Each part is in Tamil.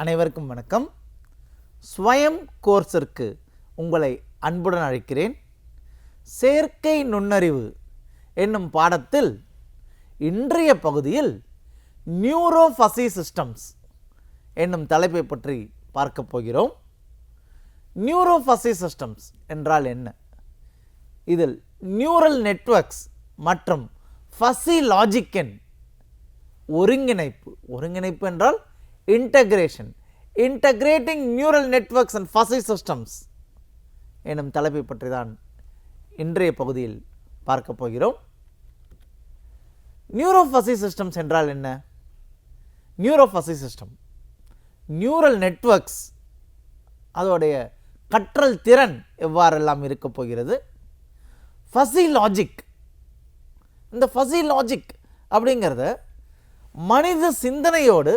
அனைவருக்கும் வணக்கம். ஸ்வயம் கோர்ஸிற்கு உங்களை அன்புடன் அழைக்கிறேன். செயற்கை நுண்ணறிவு என்னும் பாடத்தில் இன்றைய பகுதியில் நியூரோ ஃபஸி சிஸ்டம்ஸ் என்னும் தலைப்பை பற்றி பார்க்க போகிறோம். நியூரோ ஃபஸி சிஸ்டம்ஸ் என்றால் என்ன? இதில் நியூரல் நெட்வொர்க்ஸ் மற்றும் ஃபஸி லாஜிக்கின் ஒருங்கிணைப்பு என்றால் integrating neural networks and fuzzy systems எனும் தலைப்பை பற்றி தான் இன்றைய பகுதியில் பார்க்க போகிறோம். நியூரோ ஃபஸி சிஸ்டம்ஸ் என்றால் என்ன? Neuro fuzzy system neural networks, அதோடைய கற்றல் திறன் எவ்வாறெல்லாம் இருக்க போகிறது. ஃபஸி லாஜிக், இந்த ஃபஸி லாஜிக் அப்படிங்கிறத மனித சிந்தனையோடு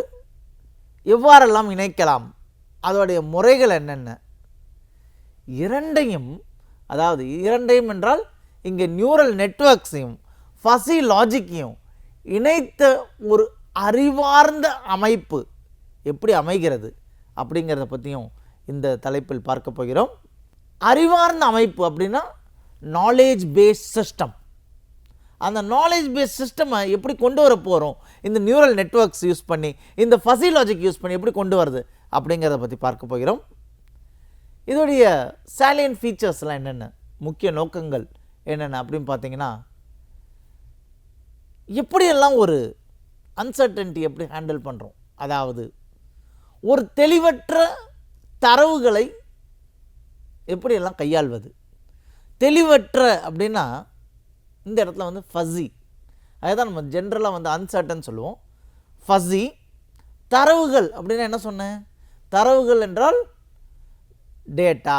எவ்வாறெல்லாம் இணைக்கலாம், அதோடைய முறைகள் என்னென்ன, இரண்டையும் என்றால் இங்கே நியூரல் நெட்வொர்க்ஸையும் ஃபஸி லாஜிக்கையும் இணைத்த ஒரு அறிவார்ந்த அமைப்பு எப்படி அமைகிறது அப்படிங்கிறத பற்றியும் இந்த தலைப்பில் பார்க்க போகிறோம். அறிவார்ந்த அமைப்பு அப்படின்னா நாலேஜ் பேஸ்ட் சிஸ்டம். அந்த நாலேஜ் பேஸ்ட் சிஸ்டமை எப்படி கொண்டு வர போகிறோம், இந்த நியூரல் நெட்வொர்க்ஸ் யூஸ் பண்ணி, இந்த ஃபஸி லாஜிக் யூஸ் பண்ணி எப்படி கொண்டு வருது அப்படிங்கிறத பற்றி பார்க்க போகிறோம். இதோடைய சாலியன்ட் ஃபீச்சர்ஸ்லாம் என்னென்ன, முக்கிய நோக்கங்கள் என்னென்ன அப்படின்னு பார்த்தீங்கன்னா, எப்படியெல்லாம் ஒரு அன்சர்டன்ட்டி எப்படி ஹேண்டில் பண்ணுறோம், அதாவது ஒரு தெளிவற்ற தரவுகளை எப்படியெல்லாம் கையாள்வது. தெளிவற்ற அப்படின்னா இந்த இடத்துல வந்து ஃபஸி, அதுதான் நம்ம ஜென்ரலாக அன்சர்டன் சொல்லுவோம். ஃபஸி தரவுகள் அப்படின்னா என்ன சொன்னேன்? தரவுகள் என்றால் டேட்டா.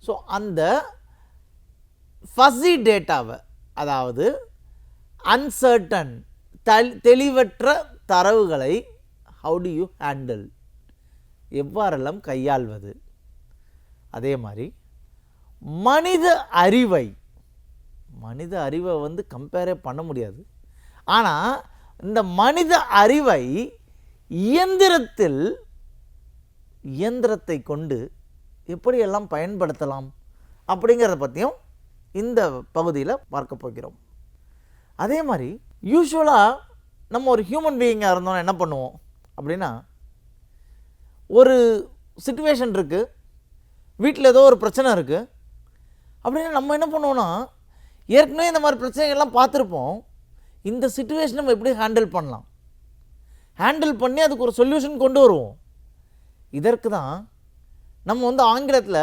ஸோ அந்த ஃபஸி டேட்டாவை, அதாவது அன்சர்டன் தெளிவற்ற தரவுகளை ஹவு டு யூ ஹேண்டில், எவ்வாறெல்லாம் கையாள்வது. அதே மாதிரி மனித அறிவை கம்பேரே பண்ண முடியாது. ஆனால் இந்த மனித அறிவை இயந்திரத்தை கொண்டு எப்படியெல்லாம் பயன்படுத்தலாம் அப்படிங்கிறத பற்றியும் இந்த பகுதியில் பார்க்க போகிறோம். அதே மாதிரி யூஸ்வலாக நம்ம ஒரு ஹியூமன் பீயிங்காக இருந்தோம்னா என்ன பண்ணுவோம் அப்படின்னா, ஒரு சிச்சுவேஷன் இருக்குது, வீட்டில் ஏதோ ஒரு பிரச்சனை இருக்குது அப்படின்னா நம்ம என்ன பண்ணுவோன்னா, ஏற்கனவே இந்த மாதிரி பிரச்சனைகள்லாம் பார்த்துருப்போம். இந்த சிச்சுவேஷன் நம்ம எப்படி ஹேண்டில் பண்ணி அதுக்கு ஒரு சொல்யூஷன் கொண்டு வருவோம். இதற்கு தான் நம்ம ஆங்கிலத்தில்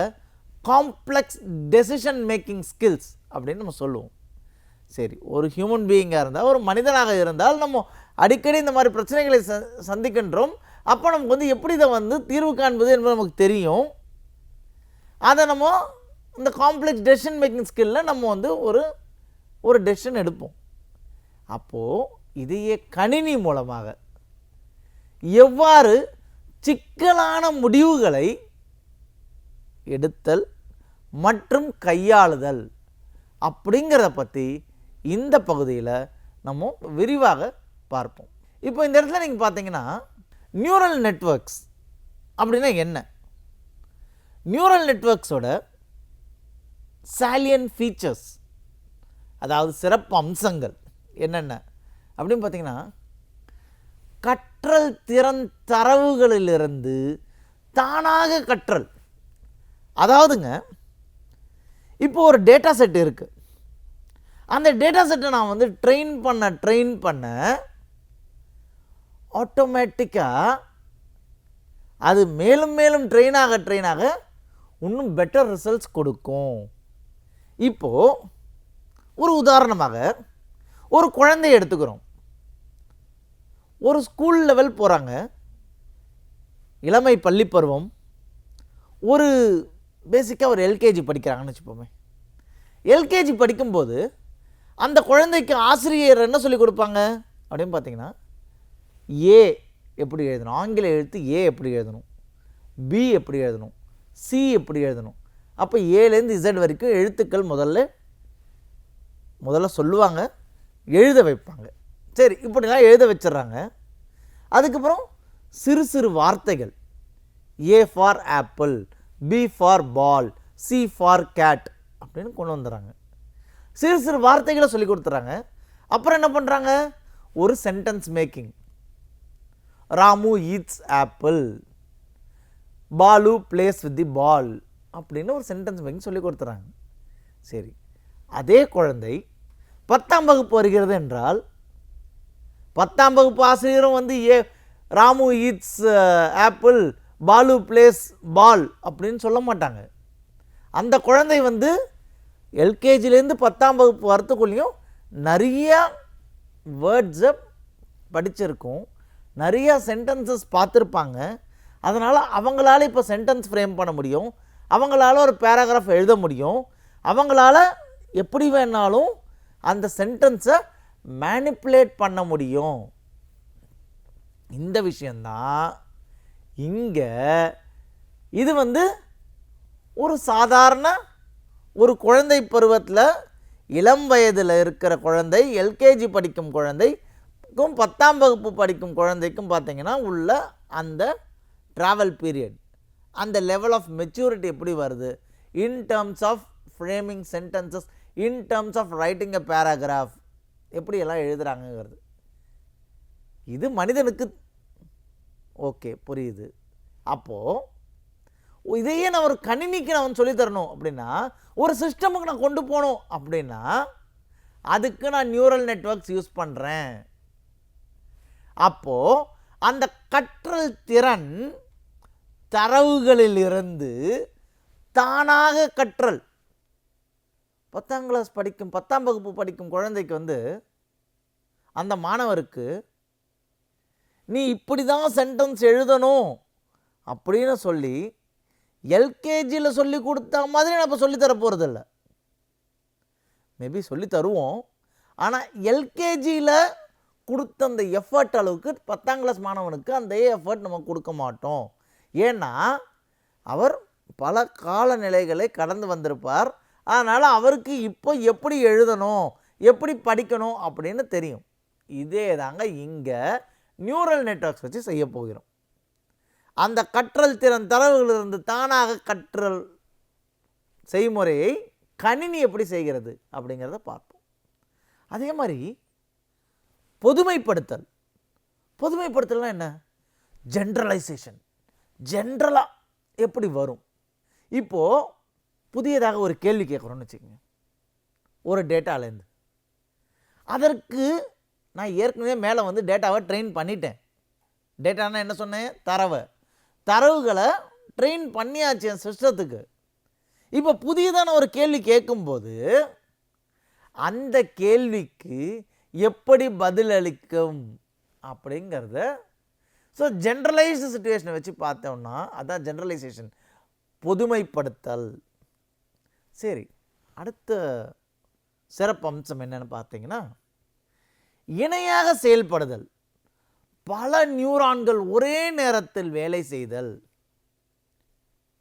காம்ப்ளெக்ஸ் டெசிஷன் மேக்கிங் ஸ்கில்ஸ் அப்படின்னு நம்ம சொல்லுவோம். சரி, ஒரு ஹியூமன் பீயிங்காக இருந்தால், ஒரு மனிதனாக இருந்தால் நம்ம அடிக்கடி இந்த மாதிரி பிரச்சனைகளை சந்திக்கின்றோம். அப்போ நமக்கு எப்படி இதை தீர்வு காண்பது என்பது நமக்கு தெரியும். அதை நம்ம இந்த காம்ப்ளெக்ஸ் டெசிஷன் மேக்கிங் ஸ்கில்லில் நம்ம ஒரு டெசிஷன் எடுப்போம். அப்போது இதையே கணினி மூலமாக எவ்வாறு சிக்கலான முடிவுகளை எடுத்தல் மற்றும் கையாளுதல் அப்படிங்கிறத பற்றி இந்த பகுதியில் நம்ம விரிவாக பார்ப்போம். இப்போ இந்த இடத்துல நீங்கள் பார்த்தீங்கன்னா, நியூரல் நெட்வொர்க்ஸ் அப்படின்னா என்ன? நியூரல் நெட்வொர்க்ஸோட சாலியன்ட் ஃபீச்சர்ஸ், அதாவது சிறப்பு அம்சங்கள் என்னென்ன அப்படின்னு பார்த்தீங்கன்னா, கற்றல் திறன் தரவுகளிலிருந்து தானாக கற்றல். அதாவதுங்க, இப்போ ஒரு டேட்டா செட் இருக்குது, அந்த டேட்டா செட்டை நான் ட்ரெயின் பண்ண ஆட்டோமேட்டிக்காக அது மேலும் மேலும் ட்ரெயின் ஆக இன்னும் பெட்டர் ரிசல்ட்ஸ் கொடுக்கும். இப்போது ஒரு உதாரணமாக ஒரு குழந்தையை எடுத்துக்கிறோம். ஒரு ஸ்கூல் லெவல் போகிறாங்க, இளமை பள்ளி பருவம், ஒரு பேசிக்காக ஒரு எல்கேஜி படிக்கிறாங்கன்னு வச்சுப்போமே. எல்கேஜி படிக்கும்போது அந்த குழந்தைக்கு ஆசிரியர் என்ன சொல்லி கொடுப்பாங்க அப்படின்னு பார்த்தீங்கன்னா, ஏ எப்படி எழுதணும், ஆங்கில எழுத்து ஏ எப்படி எழுதணும், பி எப்படி எழுதணும், சி எப்படி எழுதணும். அப்போ ஏலேருந்து இசட் வரைக்கும் எழுத்துக்கள் முதல்ல சொல்லுவாங்க, எழுத வைப்பாங்க. சரி, இப்படிலாம் எழுத வச்சிட்றாங்க. அதுக்கப்புறம் சிறு சிறு வார்த்தைகள், A for apple, B for ball, C for cat அப்படின்னு கொண்டு வந்துடுறாங்க. சிறு சிறு வார்த்தைகளை சொல்லி கொடுத்துறாங்க. அப்புறம் என்ன பண்ணுறாங்க, ஒரு sentence making. Ramu eats apple, Balu plays with the ball அப்படின்னு ஒரு சென்டென்ஸ் மேக்கிங் சொல்லி கொடுத்துறாங்க. சரி, அதே குழந்தை 10ஆம் வகுப்பு வருகிறது என்றால் 10ஆம் வகுப்பு ஆசிரியரும் வந்து Ramu eats apple, Balu plays ball அப்படின்னு சொல்ல மாட்டாங்க. அந்த குழந்தை வந்து எல்கேஜிலேருந்து 10ஆம் வகுப்பு வரத்துக்குள்ளேயும் நிறைய வேர்ட்ஸை படிச்சிருக்கும், நிறையா சென்டென்சஸ் பார்த்துருப்பாங்க. அதனால் அவங்களால இப்போ சென்டென்ஸ் ஃப்ரேம் பண்ண முடியும், அவங்களால ஒரு பேராகிராஃப் எழுத முடியும், அவங்களால எப்படி வேணாலும் அந்த சென்டென்ஸை மேனிப்புலேட் பண்ண முடியும். இந்த விஷயந்தான் இங்கே இது வந்து ஒரு சாதாரண ஒரு குழந்தை பருவத்தில் இளம் வயதில் இருக்கிற குழந்தை, எல்கேஜி படிக்கும் குழந்தைக்கும் 10ஆம் வகுப்பு படிக்கும் குழந்தைக்கும் பார்த்திங்கன்னா உள்ள அந்த ட்ராவல் பீரியட், அந்த லெவல் ஆஃப் மெச்சூரிட்டி எப்படி வருது in terms of framing sentences, in terms of writing a paragraph, எப்படியெல்லாம் எழுதுகிறாங்கிறது. இது மனிதனுக்கு ஓகே புரியுது. அப்போது இதையே நான் ஒரு கணினிக்கு நான் சொல்லித்தரணும் அப்படின்னா, ஒரு சிஸ்டமுக்கு நான் கொண்டு போகணும் அப்படின்னா அதுக்கு நான் நியூரல் நெட்வொர்க்ஸ் யூஸ் பண்ணுறேன். அப்போது அந்த கற்றல் திறன் தரவுகளிலிருந்து தானாக கற்றல். 10ஆம் கிளாஸ் படிக்கும் 10ஆம் வகுப்பு படிக்கும் குழந்தைக்கு வந்து அந்த மாணவருக்கு நீ இப்படி தான் சென்டென்ஸ் எழுதணும் அப்படின்னு சொல்லி எல்கேஜியில் சொல்லி கொடுத்த மாதிரி நான் இப்போ சொல்லித்தர போகிறதில்ல. மேபி சொல்லி தருவோம், ஆனால் எல்கேஜியில் கொடுத்த அந்த எஃபர்ட் அளவுக்கு 10ஆம் கிளாஸ் மாணவனுக்கு அந்த எஃபர்ட் நம்ம கொடுக்க மாட்டோம். ஏன்னா அவர் பல காலநிலைகளை கடந்து வந்திருப்பார். அதனால் அவருக்கு இப்போ எப்படி எழுதணும், எப்படி படிக்கணும் அப்படின்னு தெரியும். இதே தாங்க இங்கே நியூரல் நெட்வொர்க்ஸ் வச்சு செய்ய போகிறோம். அந்த கற்றல் திறன் தரவுகளிலிருந்து தானாக கற்றல் செய்முறையை கணினி எப்படி செய்கிறது அப்படிங்கிறத பார்ப்போம். அதே மாதிரி பொதுமைப்படுத்தல். பொதுமைப்படுத்தல்னா என்ன? ஜென்ரலைசேஷன். ஜென்ரலாக எப்படி வரும்? இப்போது புதியதாக ஒரு கேள்வி கேட்குறோன்னு வச்சுக்கோங்க, ஒரு டேட்டாலேருந்து. அதற்கு நான் ஏற்கனவே மேலே வந்து டேட்டாவை ட்ரெயின் பண்ணிட்டேன். டேட்டானா என்ன சொன்னேன்? தரவுகளை ட்ரெயின் பண்ணியாச்சு என் சிஸ்டத்துக்கு. இப்போ புதியதான ஒரு கேள்வி கேட்கும்போது அந்த கேள்விக்கு எப்படி பதிலளிக்கும் அப்படிங்கிறத ஸோ ஜென்ரலைஸ்டு சிச்சுவேஷனை வச்சு பார்த்தோம்னா அதான் ஜென்ரலைசேஷன், பொதுமைப்படுத்தல். சரி, அடுத்த சிறப்பு அம்சம் என்னன்னு பார்த்தீங்கன்னா இணையாக செயல்படுதல். பல நியூரான்கள் ஒரே நேரத்தில் வேலை செய்தல்.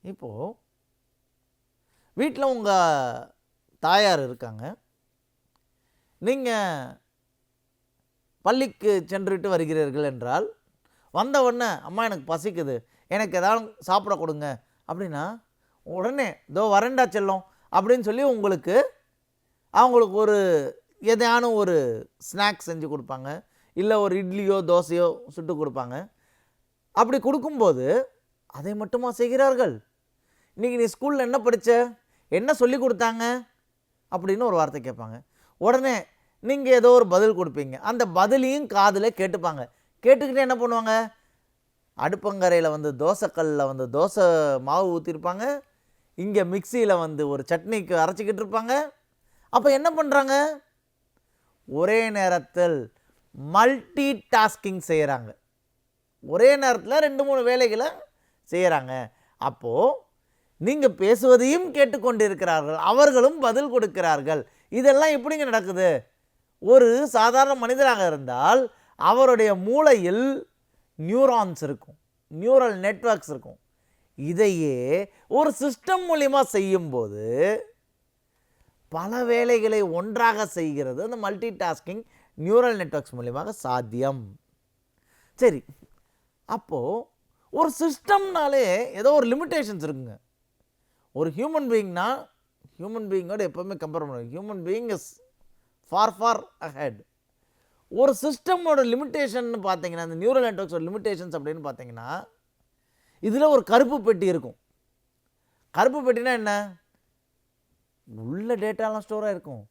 இப்போது வீட்டில் உங்கள் தாயார் இருக்காங்க, நீங்கள் பள்ளிக்கு சென்றுவிட்டு வருகிறீர்கள் என்றால் வந்த உடனே அம்மா எனக்கு பசிக்குது, எனக்கு ஏதாவது சாப்பிட கொடுங்க அப்படின்னா உடனே இதோ வரேன்டா செல்லம் அப்படின்னு சொல்லி அவங்களுக்கு ஒரு எதையான ஒரு ஸ்நாக்ஸ் செஞ்சு கொடுப்பாங்க, இல்லை ஒரு இட்லியோ தோசையோ சுட்டு கொடுப்பாங்க. அப்படி கொடுக்கும்போது அதை மட்டுமா செய்கிறார்கள்? இன்றைக்கி நீ ஸ்கூலில் என்ன படித்த, என்ன சொல்லி கொடுத்தாங்க அப்படின்னு ஒரு வார்த்தை கேட்பாங்க. உடனே நீங்கள் ஏதோ ஒரு பதில் கொடுப்பீங்க. அந்த பதிலையும் காதில் கேட்டுப்பாங்க. கேட்டுக்கிட்டே என்ன பண்ணுவாங்க, அடுப்பங்கரையில் வந்து தோசைக்கல்லில் வந்து தோசை மாவு ஊற்றிருப்பாங்க, இங்கே மிக்சியில் வந்து ஒரு சட்னிக்கு அரைச்சிக்கிட்டு இருப்பாங்க. அப்போ என்ன பண்ணுறாங்க? ஒரே நேரத்தில் மல்டி டாஸ்கிங் செய்கிறாங்க. ஒரே நேரத்தில் 2-3 வேலைகளை செய்கிறாங்க. அப்போது நீங்கள் பேசுவதையும் கேட்டுக்கொண்டிருக்கிறார்கள், அவர்களும் பதில் கொடுக்கிறார்கள். இதெல்லாம் எப்படிங்க நடக்குது? ஒரு சாதாரண மனிதராக இருந்தால் அவருடைய மூளையில் நியூரான்ஸ் இருக்கும், நியூரல் நெட்வொர்க்ஸ் இருக்கும். இதையே ஒரு சிஸ்டம் மூலிமா செய்யும்போது பல வேலைகளை ஒன்றாக செய்கிறது அந்த மல்டி டாஸ்கிங் நியூரல் நெட்வொர்க்ஸ் மூலியமாக சாத்தியம். சரி, அப்போது ஒரு சிஸ்டம்னாலே ஏதோ ஒரு லிமிட்டேஷன்ஸ் இருக்குங்க. ஒரு ஹியூமன் பீயிங்கோட எப்போவுமே கம்பேர் பண்ணுவோம். Human being is for ahead. ஒரு சிஸ்டமோட லிமிட்டேஷன் பார்த்தீங்கன்னா, இந்த நியூரல் நெட்வொர்க்ஸோட லிமிட்டேஷன்ஸ் அப்படின்னு பார்த்தீங்கன்னா, இதில் ஒரு கருப்பு பெட்டி இருக்கும். கருப்பு பெட்டினா என்ன? உள்ள டேட்டாலாம் ஸ்டோராக இருக்கும்.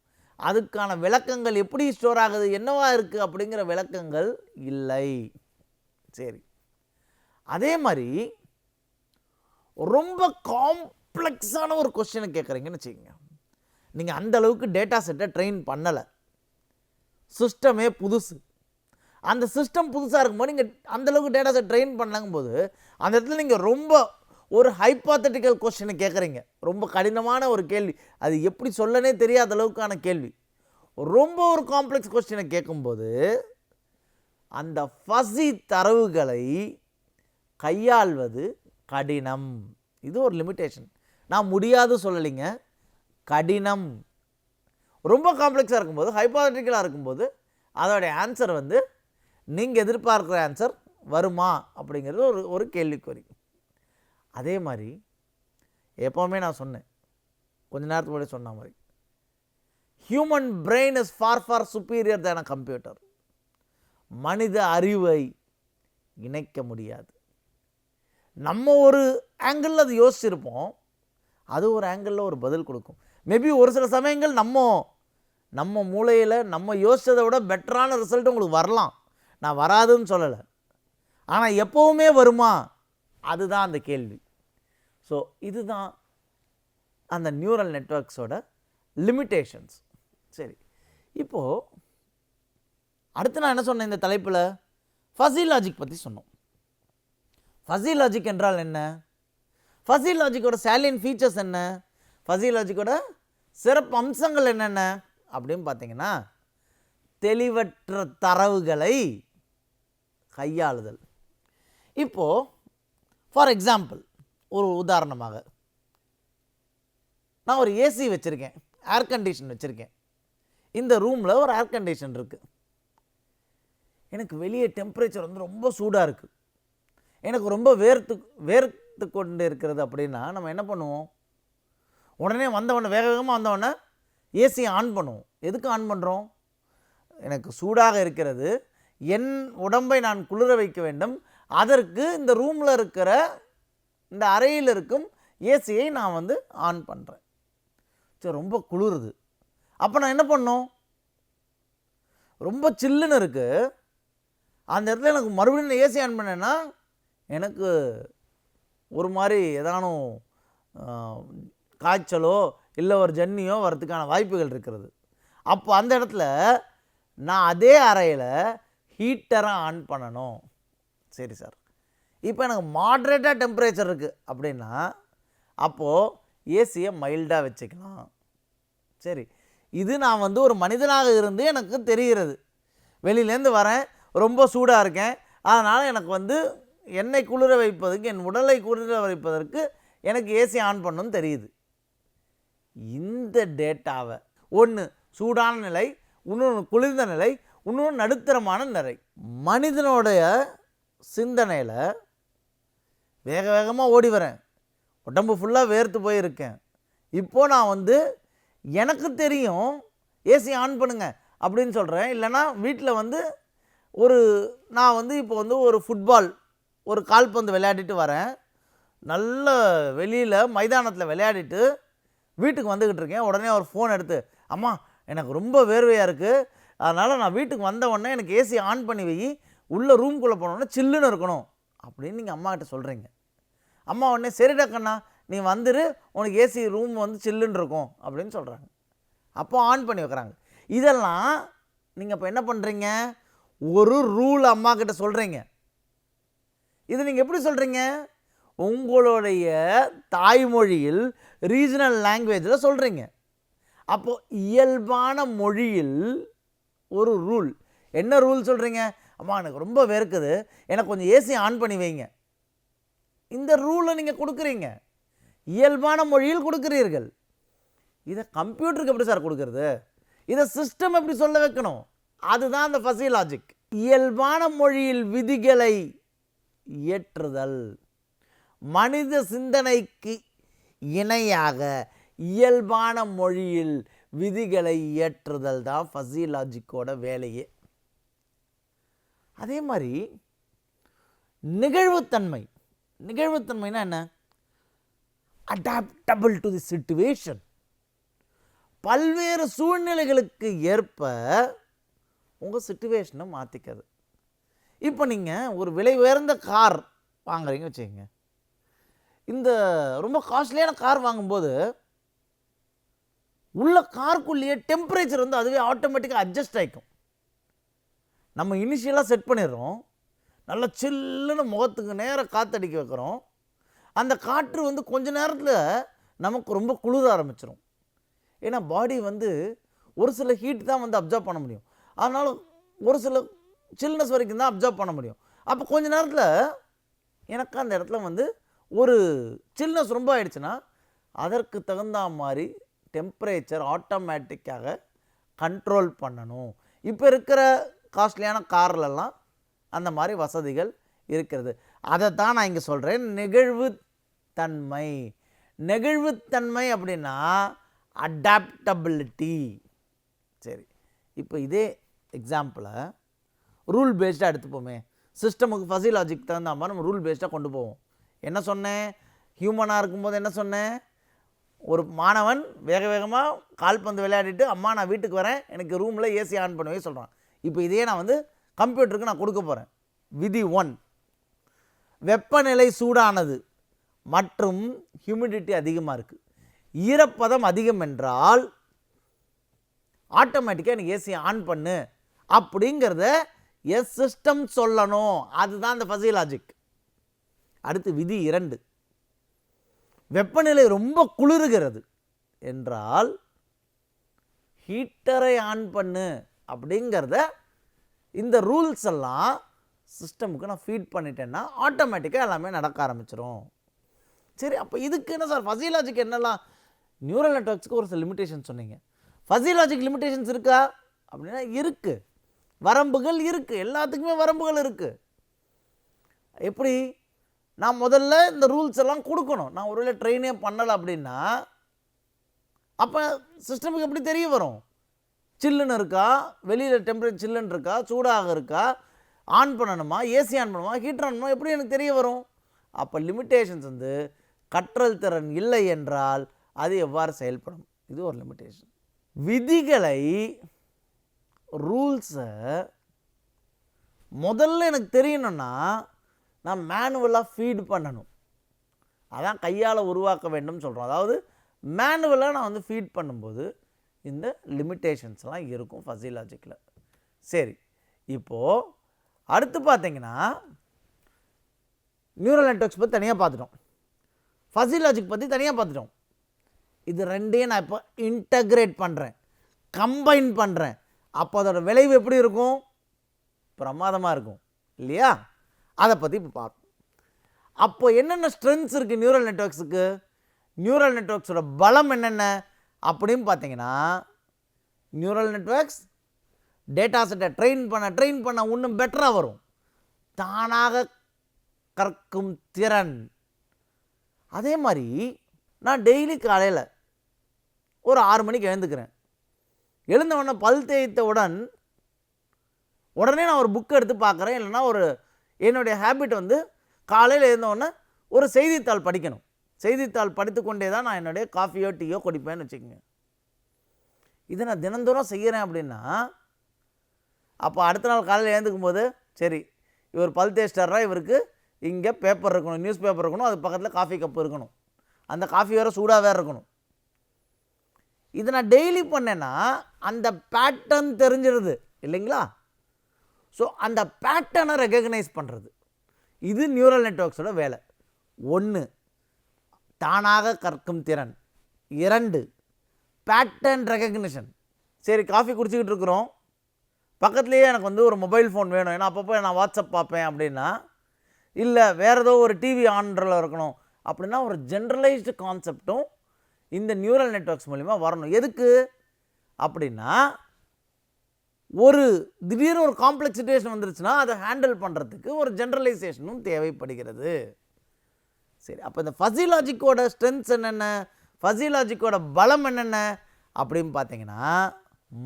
அதுக்கான விளக்கங்கள் எப்படி ஸ்டோர் ஆகுது, என்னவா இருக்குது அப்படிங்கிற விளக்கங்கள் இல்லை. சரி, அதே மாதிரி ரொம்ப காம்ப்ளெக்ஸான ஒரு கொஸ்டினை கேட்குறீங்கன்னு வச்சுக்கோங்க. நீங்கள் அந்த அளவுக்கு டேட்டா செட்டை ட்ரெயின் பண்ணலை, சிஸ்டமே புதுசு. அந்த சிஸ்டம் புதுசாக இருக்கும்போது நீங்கள் அந்தளவுக்கு டேட்டா செட் ட்ரெயின் பண்ணலங்கும்போது அந்த இடத்துல நீங்கள் ரொம்ப ஒரு ஹைப்பாத்தட்டிக்கல் கொஸ்டினை கேட்குறீங்க. ரொம்ப கடினமான ஒரு கேள்வி, அது எப்படி சொல்லனே தெரியாத அளவுக்கான கேள்வி. ரொம்ப ஒரு காம்ப்ளெக்ஸ் கொஸ்டினை கேட்கும்போது அந்த ஃபஸி தரவுகளை கையாள்வது கடினம். இது ஒரு லிமிட்டேஷன். நான் முடியாது சொல்லலைங்க, கடினம். ரொம்ப காம்ப்ளெக்ஸாக இருக்கும்போது, ஹைப்பாத்தட்டிக்கலாக இருக்கும்போது அதோடைய ஆன்சர் வந்து நீங்கள் எதிர்பார்க்குற ஆன்சர் வருமா அப்படிங்கிறது ஒரு கேள்விக்குறி. அதே மாதிரி எப்போவுமே நான் சொன்னேன், கொஞ்ச நேரத்துக்கு முன்னாடி சொன்ன மாதிரி, human brain is for superior than a computer. மனித அறிவை இணைக்க முடியாது. நம்ம ஒரு ஆங்கிளில் அது யோசிச்சிருப்போம், அது ஒரு ஆங்கிளில் ஒரு பதில் கொடுக்கும். மேபி ஒரு சில சமயங்கள் நம்ம மூளையில் நம்ம யோசித்ததை விட பெட்டரான ரிசல்ட் உங்களுக்கு வரலாம், நான் வராதுன்னு சொல்லலை. ஆனால் எப்போவுமே வருமா, அதுதான் அந்த கேள்வி. ஸோ இதுதான் அந்த நியூரல் நெட்வொர்க்ஸோட லிமிட்டேஷன்ஸ். சரி, இப்போது அடுத்து நான் என்ன சொன்னேன் இந்த தலைப்பில்? ஃபஸி லாஜிக் பற்றி சொன்னோம். ஃபஸி லாஜிக் என்றால் என்ன? ஃபஸி லாஜிக்கோட சேலியன்ட் ஃபீச்சர்ஸ் என்ன? ஃபஸி லாஜிக்கோட சிறப்பு அம்சங்கள் என்னென்ன அப்படின்னு பார்த்தீங்கன்னா, தெளிவற்ற தரவுகளை கையாளுதல். இப்போது ஃபார் எக்ஸாம்பிள், ஒரு உதாரணமாக, நான் ஒரு ஏசி வச்சுருக்கேன், ஏர் கண்டிஷன் வச்சுருக்கேன். இந்த ரூமில் ஒரு ஏர் கண்டிஷன் இருக்குது. எனக்கு வெளியே டெம்பரேச்சர் வந்து ரொம்ப சூடாக இருக்குது, எனக்கு ரொம்ப வேர்த்து கொண்டு இருக்கிறது. அப்படின்னா நம்ம என்ன பண்ணுவோம்? உடனே வந்தவொடனே வேக வேகமாக வந்தவொடனே ஏசியை ஆன் பண்ணுவோம். எதுக்கு ஆன் பண்ணுறோம்? எனக்கு சூடாக இருக்கிறது, என் உடம்பை நான் குளிர வைக்க வேண்டும், அதற்கு இந்த ரூமில் இருக்கிற இந்த அறையில் இருக்கும் ஏசியை நான் வந்து ஆன் பண்ணுறேன். சரி, ரொம்ப குளிருது. அப்போ நான் என்ன பண்ணோம்? ரொம்ப சில்லுன்னு இருக்குது, அந்த இடத்துல எனக்கு மறுபடியும் ஏசி ஆன் பண்ணேன்னா எனக்கு ஒரு மாதிரி ஏதானும் காய்ச்சலோ இல்லை ஒரு ஜன்னியோ வரதுக்கான வாய்ப்புகள் இருக்கிறது. அப்போ அந்த இடத்துல நான் அதே அறையில் ஹீட்டரை ஆன் பண்ணணும். சரி சார், இப்போ எனக்கு மாட்ரேட்டாக டெம்பரேச்சர் இருக்குது அப்படின்னா அப்போது ஏசியை மைல்டாக வச்சுக்கலாம். சரி, இது நான் வந்து ஒரு மனிதனாக இருந்து எனக்கு தெரிகிறது. வெளியிலேருந்து வரேன், ரொம்ப சூடாக இருக்கேன், அதனால் எனக்கு வந்து என்னை குளிர வைப்பதற்கு, என் உடலை குளிர வைப்பதற்கு எனக்கு ஏசி ஆன் பண்ணணும்னு தெரியுது. இந்த டேட்டாவை ஒன்று சூடான நிலை, இன்னொன்று குளிர்ந்த நிலை, இன்னொன்று நடுத்தரமான நிலை. மனிதனுடைய சிந்தனையில் வேக வேகமாக ஓடி வரேன், உடம்பு ஃபுல்லாக வேர்த்து போயிருக்கேன், இப்போது நான் வந்து எனக்கு தெரியும் ஏசி ஆன் பண்ணுங்க அப்படின்னு சொல்கிறேன். இல்லைனா வீட்டில் வந்து நான் வந்து இப்போ வந்து ஒரு ஃபுட்பால், ஒரு கால்பந்து விளையாடிட்டு வரேன், நல்ல வெளியில் மைதானத்தில் விளையாடிட்டு வீட்டுக்கு வந்துக்கிட்டு இருக்கேன். உடனே ஒரு ஃபோன் எடுத்து, அம்மா எனக்கு ரொம்ப வேர்வையாக இருக்குது, அதனால் நான் வீட்டுக்கு வந்த உடனே எனக்கு ஏசி ஆன் பண்ணி வை, உள்ளே ரூம்குள்ளே போனோடனே சில்லுன்னு இருக்கணும் அப்படின்னு நீங்கள் அம்மாக்கிட்ட சொல்கிறீங்க. அம்மா உடனே சரிடா கண்ணா நீ வந்துரு, உனக்கு ஏசி ரூம் வந்து சில்லுன்னு இருக்கும் அப்படின்னு சொல்கிறாங்க. அப்போ ஆன் பண்ணி வைக்கிறாங்க. இதெல்லாம் நீங்கள் இப்போ என்ன பண்ணுறீங்க? ஒரு ரூல் அம்மா கிட்ட சொல்கிறீங்க. இது நீங்கள் எப்படி சொல்கிறீங்க? உங்களுடைய தாய்மொழியில், ரீஜனல் லாங்குவேஜில் சொல்கிறீங்க. அப்போது இயல்பான மொழியில் ஒரு ரூல். என்ன ரூல் சொல்கிறீங்க? அம்மா எனக்கு ரொம்ப வேர்க்குது, எனக்கு கொஞ்சம் ஏசி ஆன் பண்ணி வைங்க. இந்த ரூலை நீங்கள் கொடுக்குறீங்க, இயல்பான மொழியில் கொடுக்குறீர்கள். இதை கம்ப்யூட்டருக்கு எப்படி சார் கொடுக்கறது? இதை சிஸ்டம் எப்படி சொல்ல வைக்கணும்? அதுதான் அந்த ஃபஸி லாஜிக். இயல்பான மொழியில் விதிகளை இயற்றுதல். மனித சிந்தனைக்கு இணையாக இயல்பான மொழியில் விதிகளை இயற்றுதல் தான் ஃபஸி லாஜிக்கோட வேலையே. அதே மாதிரி நிகழ்வுத்தன்மை. நிகழ்வுத்தன்மைனா என்ன? Adaptable to the situation. பல்வேறு சூழ்நிலைகளுக்கு ஏற்ப உங்கள் சிச்சுவேஷனை மாற்றிக்கிறது. இப்போ நீங்கள் ஒரு விலை உயர்ந்த கார் வாங்குறீங்க வச்சுக்கோங்க. இந்த ரொம்ப காஸ்ட்லியான கார் வாங்கும்போது உள்ள காருக்குள்ளேயே டெம்பரேச்சர் வந்து அதுவே ஆட்டோமேட்டிக்காக அட்ஜஸ்ட் ஆகிக்கும். நம்ம இனிஷியலாக செட் பண்ணிடுறோம், நல்லா சில்லுன்னு முகத்துக்கு நேராக காற்றடிக்க வைக்கிறோம். அந்த காற்று வந்து கொஞ்ச நேரத்தில் நமக்கு ரொம்ப குளிர ஆரம்பிச்சிடும். ஏன்னா பாடி வந்து ஒரு சில ஹீட் தான் வந்து அப்சர்வ் பண்ண முடியும். அதனால் ஒரு சில சில்னஸ் வரைக்கும் தான் அப்சர்வ் பண்ண முடியும். அப்போ கொஞ்ச நேரத்தில் எனக்கு அந்த இடத்துல வந்து ஒரு சில்னஸ் ரொம்ப ஆயிடுச்சுன்னா அதற்கு தகுந்த மாதிரி டெம்பரேச்சர் ஆட்டோமேட்டிக்காக கண்ட்ரோல் பண்ணணும். இப்போ இருக்கிற காஸ்ட்லியான கார்லெல்லாம் அந்த மாதிரி வசதிகள் இருக்கிறது. அதை தான் நான் இங்கே சொல்கிறேன், நிகழ்வுத்தன்மை. நெகிழ்வுத்தன்மை அப்படின்னா அடாப்டபிலிட்டி. சரி, இப்போ இதே எக்ஸாம்பிளை ரூல் பேஸ்டாக எடுத்துப்போமே. சிஸ்டமுக்கு ஃபஸி லாஜிக் தகுந்த மாதிரி நம்ம ரூல் பேஸ்டாக கொண்டு போவோம். என்ன சொன்னேன்? ஹியூமனாக இருக்கும்போது என்ன சொன்னேன்? ஒரு மாணவன் வேக வேகமாக கால்பந்து விளையாடிட்டு, அம்மா நான் வீட்டுக்கு வரேன், எனக்கு ரூமில் ஏசி ஆன் பண்ணுவே சொல்கிறான். இப்போ இதே நான் வந்து கம்ப்யூட்டருக்கு நான் கொடுக்க போகிறேன். விதி 1, வெப்பநிலை சூடானது மற்றும் ஹியூமிடிட்டி அதிகமாக இருக்குது, ஈரப்பதம் அதிகம் என்றால் ஆட்டோமேட்டிக்காக எனக்கு ஏசி ஆன் பண்ணு அப்படிங்கிறத எஸ் சிஸ்டம் சொல்லணும். அதுதான் அந்த ஃபஸி லாஜிக். அடுத்து விதி 2, வெப்பநிலை ரொம்ப குளிர்கிறது என்றால் ஹீட்டரை ஆன் பண்ணு அப்படிங்கிறத இந்த ரூல்ஸ் எல்லாம் சிஸ்டமுக்கு நான் ஃபீட் பண்ணிட்டேன்னா ஆட்டோமேட்டிக்காக எல்லாமே நடக்க ஆரம்பிச்சிடும். சரி, அப்போ இதுக்கு என்ன சார் ஃபஸி லாஜிக் என்னெல்லாம்? நியூரல் நெட்வொர்க்ஸ்க்கு ஒரு சில லிமிடேஷன் சொன்னீங்க. ஃபஸி லாஜிக் லிமிடேஷன்ஸ் இருக்கா அப்படின்னா இருக்குது, வரம்புகள் இருக்குது, எல்லாத்துக்குமே வரம்புகள் இருக்குது. எப்படி? நான் முதல்ல இந்த ரூல்ஸ் எல்லாம் கொடுக்கணும். நான் ஒருவேளை ட்ரெயினே பண்ணலை அப்படின்னா அப்போ சிஸ்டமுக்கு எப்படி தெரிய வரும்? சில்லுன்னு இருக்கா, வெளியில் டெம்பரேச்சர் சில்லுன்னு இருக்கா, சூடாக இருக்கா, ஆன் பண்ணணுமா, ஏசி ஆன் பண்ணணுமா, ஹீட்டர் ஆன் பண்ணணுமா, எப்படி எனக்கு தெரிய வரும்? அப்போ லிமிட்டேஷன்ஸ் வந்து கற்றல் திறன் இல்லை என்றால் அது எவ்வாறு செயல்படும்? இது ஒரு லிமிட்டேஷன். விதிகளை, ரூல்ஸை முதல்ல எனக்கு தெரியணும்னா நான் மேனுவலாக ஃபீட் பண்ணணும். அதான் கையால் உருவாக்க வேண்டும் சொல்கிறோம். அதாவது மேனுவலாக நான் வந்து ஃபீட் பண்ணும்போது இந்த லிமிட்டேஷன்ஸ்லாம் இருக்கும் ஃபஸி லாஜிக்கில். சரி, இப்போது அடுத்து பார்த்தீங்கன்னா நியூரல் நெட்வொர்க்ஸ் பற்றி தனியாக பார்த்துட்டோம், ஃபஸி லாஜிக் பற்றி தனியாக பார்த்துட்டோம். இது ரெண்டையும் நான் இப்போ இன்டகிரேட் பண்ணுறேன், கம்பைன் பண்ணுறேன். அப்போ அதோட விளைவு எப்படி இருக்கும்? பிரமாதமாக இருக்கும் இல்லையா? அதை பற்றி இப்போ பார்ப்போம். அப்போ என்னென்ன ஸ்ட்ரென்த்ஸ் இருக்குது நியூரல் நெட்வொர்க்ஸுக்கு? நியூரல் நெட்வொர்க்ஸோட பலம் என்னென்ன அப்படின்னு பார்த்தீங்கன்னா, நியூரல் நெட்வொர்க்ஸ் டேட்டா செட்டை ட்ரெயின் பண்ண இன்னும் பெட்டராக வரும். தானாக கற்கும் திறன். அதே மாதிரி நான் டெய்லி காலையில் ஒரு 6 மணிக்கு எழுந்துக்கிறேன். எழுந்தவுடனே பல் தேய்த்தவுடன் உடனே நான் ஒரு புக் எடுத்து பார்க்குறேன். இல்லைனா ஒரு என்னுடைய ஹேபிட் வந்து காலையில் எழுந்தவுடனே ஒரு செய்தித்தாள் படிக்கணும். செய்தித்தாள் படித்து கொண்டே தான் நான் என்னுடைய காஃபியோ டீயோ குடிப்பேன்னு வச்சுக்கோங்க. இதை நான் தினந்தோறும் செய்கிறேன் அப்படின்னா அப்போ அடுத்த நாள் காலையில் எழுந்துக்கும் போது சரி, இவர் பல் தேய்ச்சிட்டாரா, இவருக்கு இங்கே பேப்பர் இருக்கணும், நியூஸ் பேப்பர் இருக்கணும், அது பக்கத்தில் காஃபி கப்பு இருக்கணும், அந்த காஃபி வேறு சூடாக வேறு இருக்கணும். இதை நான் டெய்லி பண்ணேன்னா அந்த பேட்டர்ன் தெரிஞ்சிடுது இல்லைங்களா? ஸோ அந்த பேட்டர்னை ரெகக்னைஸ் பண்ணுறது இது நியூரல் நெட்வொர்க்ஸோட வேலை. 1, தானாக கற்கும் திறன். 2, பேட்டர்ன் ரெகக்னிஷன். சரி, காஃபி குடிச்சிக்கிட்டு இருக்கிறோம், பக்கத்துலேயே எனக்கு வந்து ஒரு மொபைல் ஃபோன் வேணும், ஏன்னா அப்பப்போ நான் வாட்ஸ்அப் பார்ப்பேன் அப்படின்னா, இல்லை வேறு ஏதோ ஒரு டிவி ஆன்றில் இருக்கணும் அப்படின்னா ஒரு ஜென்ரலைஸ்டு கான்செப்டும் இந்த நியூரல் நெட்வொர்க்ஸ் மூலிமா வரணும். எதுக்கு அப்படின்னா ஒரு திடீர்னு ஒரு காம்ப்ளெக்ஸ் சிச்சுவேஷன் வந்துருச்சுன்னா அதை ஹேண்டில் பண்ணுறதுக்கு ஒரு ஜென்ரலைசேஷனும் தேவைப்படுகிறது. சரி, அப்போ இந்த ஃபஸி லாஜிக்கோட ஸ்ட்ரென்த்ஸ் என்னென்ன, ஃபஸி லாஜிக்கோட பலம் என்னென்ன அப்படின்னு பார்த்தீங்கன்னா,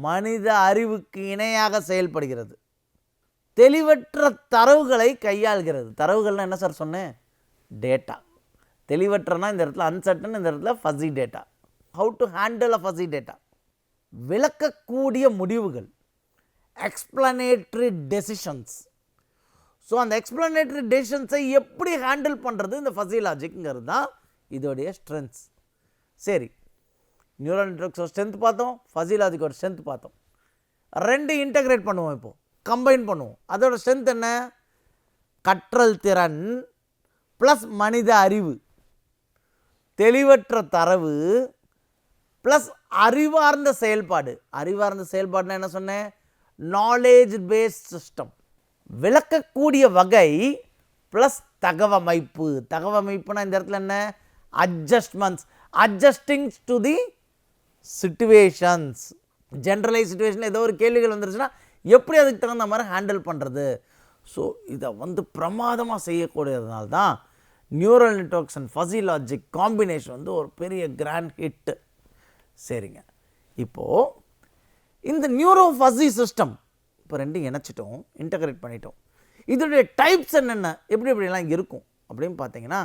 மனித அறிவுக்கு இணையாக செயல்படுகிறது, தெளிவற்ற தரவுகளை கையாள்கிறது. தரவுகள்னால் என்ன சார் சொன்னேன்? டேட்டா. தெளிவற்றனா இந்த இடத்துல அன்சர்டன், இந்த இடத்துல fuzzy data. How to handle a fuzzy data? விளக்கக்கூடிய முடிவுகள், எக்ஸ்பிளனேட்ரி டெசிஷன்ஸ். ஸோ அந்த எக்ஸ்பிளனேட்ரி டெசிஷன்ஸை எப்படி ஹேண்டில் பண்ணுறது இந்த ஃபஸி லாஜிக்ங்கிறது தான் இதோடைய ஸ்ட்ரென்த்ஸ். சரி, நியூரல் நெட்வொர்க்ஸோட ஸ்ட்ரென்த் பார்த்தோம், ஃபஸி லாஜிக்கோட ஸ்ட்ரென்த் பார்த்தோம். ரெண்டு இன்டகிரேட் பண்ணுவோம், இப்போது கம்பைன் பண்ணுவோம். அதோட ஸ்ட்ரென்த் என்ன? கற்றல் திறன் ப்ளஸ் மனித அறிவு, தெளிவற்ற தரவு ப்ளஸ் அறிவார்ந்த செயல்பாடு. அறிவார்ந்த செயல்பாடுனா என்ன சொன்னேன்? Knowledge paste system. விளக்கக்கூடிய வகை ப்ளஸ் தகவமைப்பு. தகவமைப்புனா இந்த இடத்துல என்ன? Adjustments, adjusting to the situations. Generalise situation ஏதோ ஒரு கேள்விகள் வந்துருச்சுன்னா எப்படி அதுக்கு தகுந்த மாதிரி ஹேண்டில் பண்ணுறது. ஸோ இதை பிரமாதமாக செய்யக்கூடியதுனால தான் neural networks and fuzzy logic combination ஒரு பெரிய கிராண்ட் ஹிட்டு. சரிங்க, இப்போது இந்த நியூரோ ஃபஸி சிஸ்டம் இப்போ ரெண்டும் இணைச்சிட்டோம், இன்டகிரேட் பண்ணிட்டோம். இதோடைய டைப்ஸ் என்னென்ன, எப்படிலாம் இருக்கும் அப்படின்னு பார்த்தீங்கன்னா,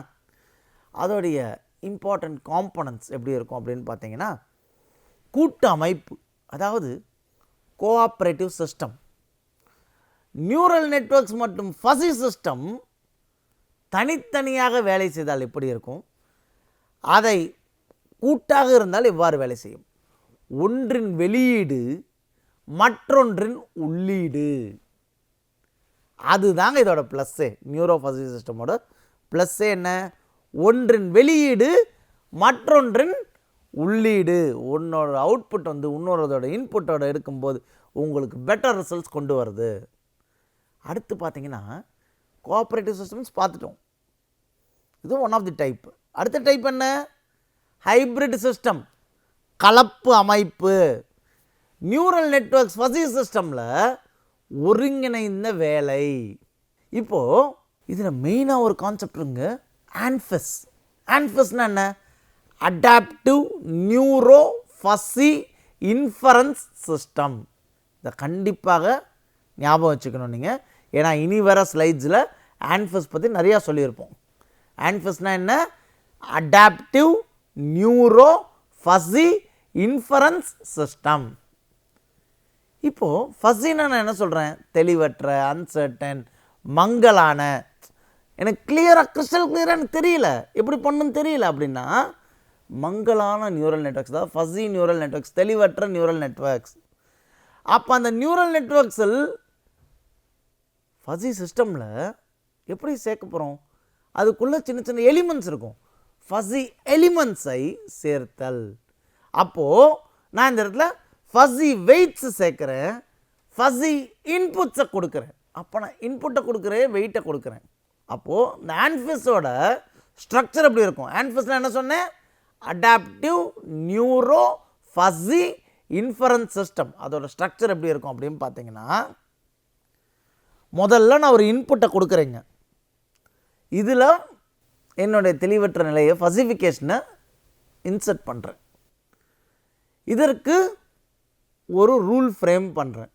அதோடைய இம்பார்ட்டண்ட் காம்பனன்ட்ஸ் எப்படி இருக்கும் அப்படின்னு பார்த்தீங்கன்னா, கூட்டு அமைப்பு, அதாவது கோஆப்ரேட்டிவ் சிஸ்டம். நியூரல் நெட்வொர்க்ஸ் மற்றும் ஃபஸி சிஸ்டம் தனித்தனியாக வேலை செய்தால் எப்படி இருக்கும், அதை கூட்டாக இருந்தால் எவ்வாறு வேலை செய்யும். ஒன்றின் வெளியீடு மற்றொன்றின் உள்ளீடு, அதுதாங்க இதோட ப்ளஸ்ஸே. நியூரோ ஃபஸி சிஸ்டமோட ப்ளஸ்ஸே என்ன? ஒன்றின் வெளியீடு மற்றொன்றின் உள்ளீடு. ஒன்னோட அவுட்புட் இன்னொருதோட இன்புட்டோட இருக்கும்போது உங்களுக்கு பெட்டர் ரிசல்ட்ஸ் கொண்டு வருது. அடுத்து பார்த்தீங்கன்னா கோஆப்ரேட்டிவ் சிஸ்டம்ஸ் பார்த்துட்டோம், இது ஒன் ஆஃப் தி டைப். அடுத்த டைப் என்ன? ஹைப்ரிட் சிஸ்டம், கலப்பு அமைப்பு. நியூரல் நெட்வொர்க்ஸ் ஃபஸி சிஸ்டமில் ஒருங்கிணைந்த வேலை. இப்போது இதில் மெயினாக ஒரு கான்செப்ட் இருக்குங்க, ஆன்ஃபஸ். ஆன்ஃபஸ்னா என்ன? Adaptive neuro fuzzy inference system. இதை கண்டிப்பாக ஞாபகம் வச்சுக்கணும் நீங்கள், ஏன்னா இனி வர ஸ்லைட்ஸில் ஆன்ஃபஸ் பற்றி நிறையா சொல்லியிருப்போம். ஆன்ஃபஸ்னால் என்ன? Adaptive neuro fuzzy inference system. இப்போது ஃபஸின்னா நான் என்ன சொல்கிறேன்? தெளிவற்ற, அன்சர்டன், மங்கலான. எனக்கு கிளியராக கிறிஸ்டல் கிளியராக எனக்கு தெரியல, எப்படி பண்ணணும்னு தெரியல அப்படின்னா மங்கலான நியூரல் நெட்வொர்க்ஸ் தான் ஃபஸி நியூரல் நெட்வொர்க்ஸ், தெளிவற்ற நியூரல் நெட்வொர்க்ஸ். அப்போ அந்த நியூரல் நெட்வொர்க்ஸில் ஃபஸி சிஸ்டமில் எப்படி சேர்க்க போகிறோம்? அதுக்குள்ளே சின்ன சின்ன எலிமெண்ட்ஸ் இருக்கும், ஃபஸி எலிமெண்ட்ஸை சேர்த்தல். அப்போது நான் இந்த இடத்துல ஃபஸி வெயிட்ஸ் சேர்க்குறேன், ஃபஸி இன்புட்ஸை கொடுக்குறேன். அப்போ நான் இன்புட்டை கொடுக்குறேன், வெயிட்டை கொடுக்குறேன். அப்போது இந்த ஆன்ஃபஸோட ஸ்ட்ரக்சர் எப்படி இருக்கும்? ஆன்ஃபஸில் என்ன சொன்னேன்? Adaptive neuro fuzzy inference system. அதோட ஸ்ட்ரக்சர் எப்படி இருக்கும் அப்படின்னு பார்த்தீங்கன்னா, முதல்ல நான் ஒரு இன்புட்டை கொடுக்குறேங்க, இதில் என்னுடைய தெளிவற்ற நிலையை ஃபஸிஃபிகேஷனை இன்சர்ட் பண்ணுறேன். இதற்கு ஒரு ரூல் ஃப்ரேம் பண்ணுறேன்,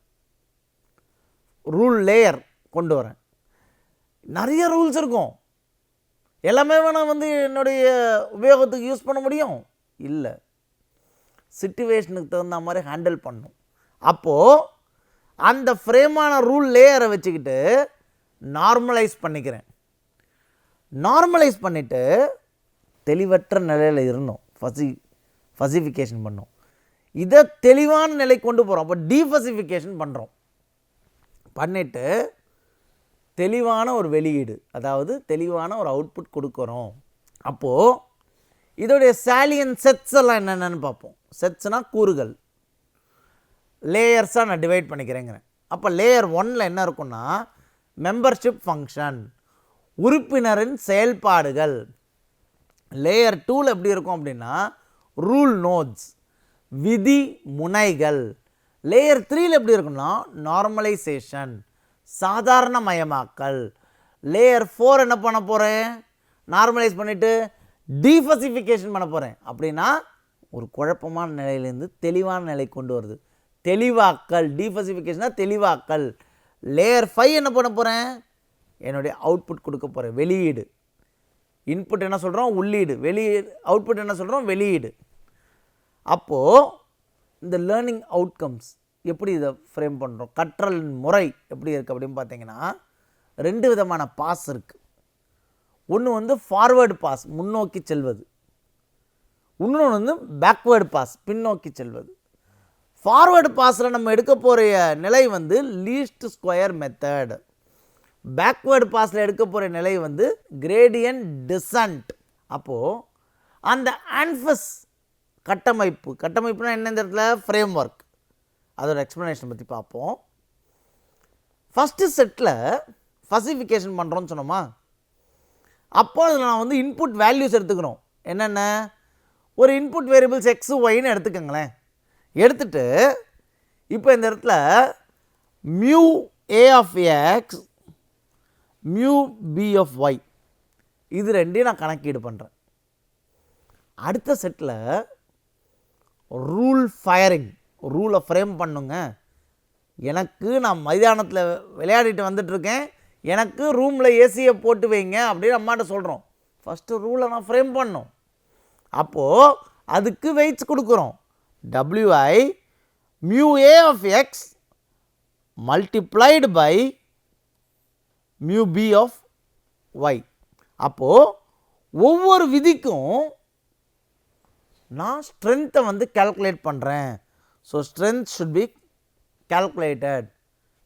ரூல் லேயர் கொண்டு வரேன். நிறைய ரூல்ஸ் இருக்கும், எல்லாமே வேணால் என்னுடைய உபயோகத்துக்கு யூஸ் பண்ண முடியும் இல்லை, சிச்சுவேஷனுக்கு தகுந்த மாதிரி ஹேண்டில் பண்ணணும். அப்போது அந்த ஃப்ரேமான ரூல் லேயரை வச்சுக்கிட்டு நார்மலைஸ் பண்ணிக்கிறேன். நார்மலைஸ் பண்ணிவிட்டு தெளிவற்ற நிலையில் இருந்தோம், ஃபஸிஃபிகேஷன் பண்ணோம். இதை தெளிவான நிலை கொண்டு போகிறோம், அப்போ டீஃபஸிஃபிகேஷன் பண்ணுறோம். பண்ணிவிட்டு தெளிவான ஒரு வெளியீடு, அதாவது தெளிவான ஒரு அவுட்புட் கொடுக்குறோம். அப்போது இதோடைய சாலியன் செட்ஸ் எல்லாம் என்னென்னு பார்ப்போம். செட்ஸ்னால் கூறுகள், லேயர்ஸாக நான் டிவைட் பண்ணிக்கிறேங்கிறேன். அப்போ லேயர் 1ல் என்ன இருக்குன்னா மெம்பர்ஷிப் ஃபங்க்ஷன், உறுப்பினரின் செயல்பாடுகள். லேயர் 2ல் எப்படி இருக்கும் அப்படின்னா ரூல் நோட்ஸ், விதி முனைகள். லேயர் 3ல எப்படி இருக்குன்னா நார்மலைசேஷன், சாதாரணமயமாக்கல். லேயர் 4 என்ன பண்ண போகிறேன், நார்மலைஸ் பண்ணிவிட்டு டீஃபசிஃபிகேஷன் பண்ண போகிறேன். அப்படின்னா ஒரு குழப்பமான நிலையிலேருந்து தெளிவான நிலை கொண்டு வருது, தெளிவாக்கல். டீஃபசிஃபிகேஷனாக தெளிவாக்கல். லேயர் 5 என்ன பண்ண போகிறேன், என்னுடைய அவுட்புட் கொடுக்க போகிறேன், வெளியீடு. இன்புட் என்ன சொல்கிறோம், உள்ளீடு. வெளியீடு அவுட்புட் என்ன சொல்கிறோம், வெளியீடு. அப்போது இந்த லேர்னிங் அவுட்கம்ஸ் எப்படி இதை ஃப்ரேம் பண்ணுறோம், கற்றல் முறை எப்படி இருக்குது அப்படின்னு பார்த்தீங்கன்னா 2 விதமான பாஸ் இருக்குது. ஒன்று வந்து ஃபார்வேர்டு பாஸ், முன்னோக்கி செல்வது. இன்னொன்று வந்து பேக்வேர்டு பாஸ், பின்னோக்கி செல்வது. ஃபார்வேர்டு பாஸில் நம்ம எடுக்க போகிற நிலை வந்து லீஸ்ட் ஸ்கொயர் மெத்தட். பேக்வேர்டு பாஸில் எடுக்க போகிற நிலை வந்து கிரேடியன்ட் டிசன்ட். அப்போது அந்த ஆன்ஃபஸ் கட்டமைப்புனா என்ன, இந்த இடத்துல ஃப்ரேம் ஒர்க், அதோட எக்ஸ்ப்ளனேஷன் பற்றி பார்ப்போம். ஃபஸ்ட்டு செட்டில் ஃபசிஃபிகேஷன் பண்ணுறோன்னு சொன்னோமா, அப்போ அதில் நான் வந்து இன்புட் வேல்யூஸ் எடுத்துக்கிறோம். என்னென்ன, ஒரு இன்புட் வேரியபிள்ஸ் எக்ஸு ஒய்ன்னு எடுத்துக்கோங்களேன். எடுத்துட்டு இப்போ இந்த இடத்துல mu A of X, mu B of Y, இது ரெண்டையும் நான் கணக்கீடு பண்ணுறேன். அடுத்த செட்டில் ரூல் ஃபயரிங், ரூலை ஃப்ரேம் பண்ணுங்க. எனக்கு நான் மைதானத்தில் விளையாடிட்டு வந்துட்டுருக்கேன், எனக்கு ரூமில் ஏசியை போட்டு வைங்க அப்படின்னு அம்மாட்ட சொல்கிறோம். ஃபஸ்ட்டு ரூலை நான் ஃப்ரேம் பண்ணோம். அப்போது அதுக்கு வெயிட்ஸ் கொடுக்குறோம். WI mu A of X multiplied by mu B of Y. அப்போது ஒவ்வொரு விதிக்கும் நான் ஸ்ட்ரென்த்தை வந்து கால்குலேட் பண்ணுறேன். So strength should be calculated.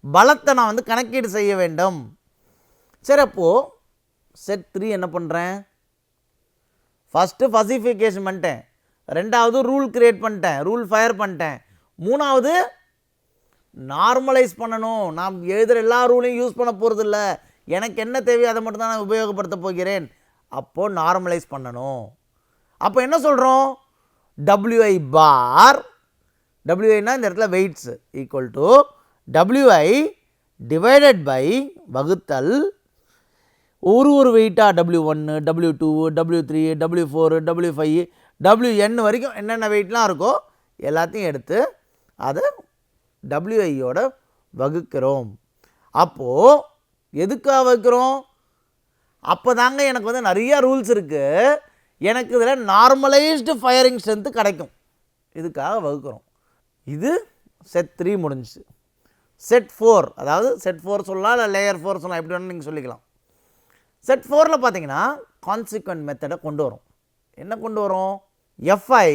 பலத்தை நான் வந்து கணக்கீடு செய்ய வேண்டும். சரி, அப்போது செட் 3 என்ன பண்ணுறேன், ஃபஸ்ட்டு ஃபசிஃபிகேஷன் பண்ணிட்டேன், ரெண்டாவது ரூல் கிரியேட் பண்ணிட்டேன், ரூல் ஃபயர் பண்ணிட்டேன், மூணாவது நார்மலைஸ் பண்ணணும். நான் எழுதுகிற எல்லா ரூலையும் யூஸ் பண்ண போகிறதில்ல, எனக்கு என்ன தேவையோ அதை மட்டும் தான் நான் உபயோகப்படுத்த போகிறேன். அப்போது நார்மலைஸ் பண்ணணும். அப்போ என்ன சொல்கிறோம், WI பார், WIனா இந்த இடத்துல weights, equal to WI divided by வகுத்தல் ஒரு வெயிட்டாக W1, W2, W3, W4, W5, WN வரைக்கும் என்னென்ன வெயிட்லாம் இருக்கோ எல்லாத்தையும் எடுத்து அதை WIயோட வகுக்கிறோம். அப்போது எதுக்காக வகுக்கிறோம், அப்போ தாங்க எனக்கு வந்து நிறைய ரூல்ஸ் இருக்குது, எனக்கு இதில் நார்மலைஸ்டு ஃபயரிங் ஸ்ட்ரென்த்து கிடைக்கும், இதுக்காக வகுக்கிறோம். இது செட் 3 முடிஞ்சிச்சு. செட் 4, அதாவது செட் 4 சொல்லலாம், இல்லை லேயர் 4 சொல்லலாம், எப்படி வேணும் நீங்கள் சொல்லிக்கலாம். செட் 4ல் பார்த்தீங்கன்னா கான்சிக்வெண்ட் மெத்தடை கொண்டு வரும். என்ன கொண்டு வரும், FI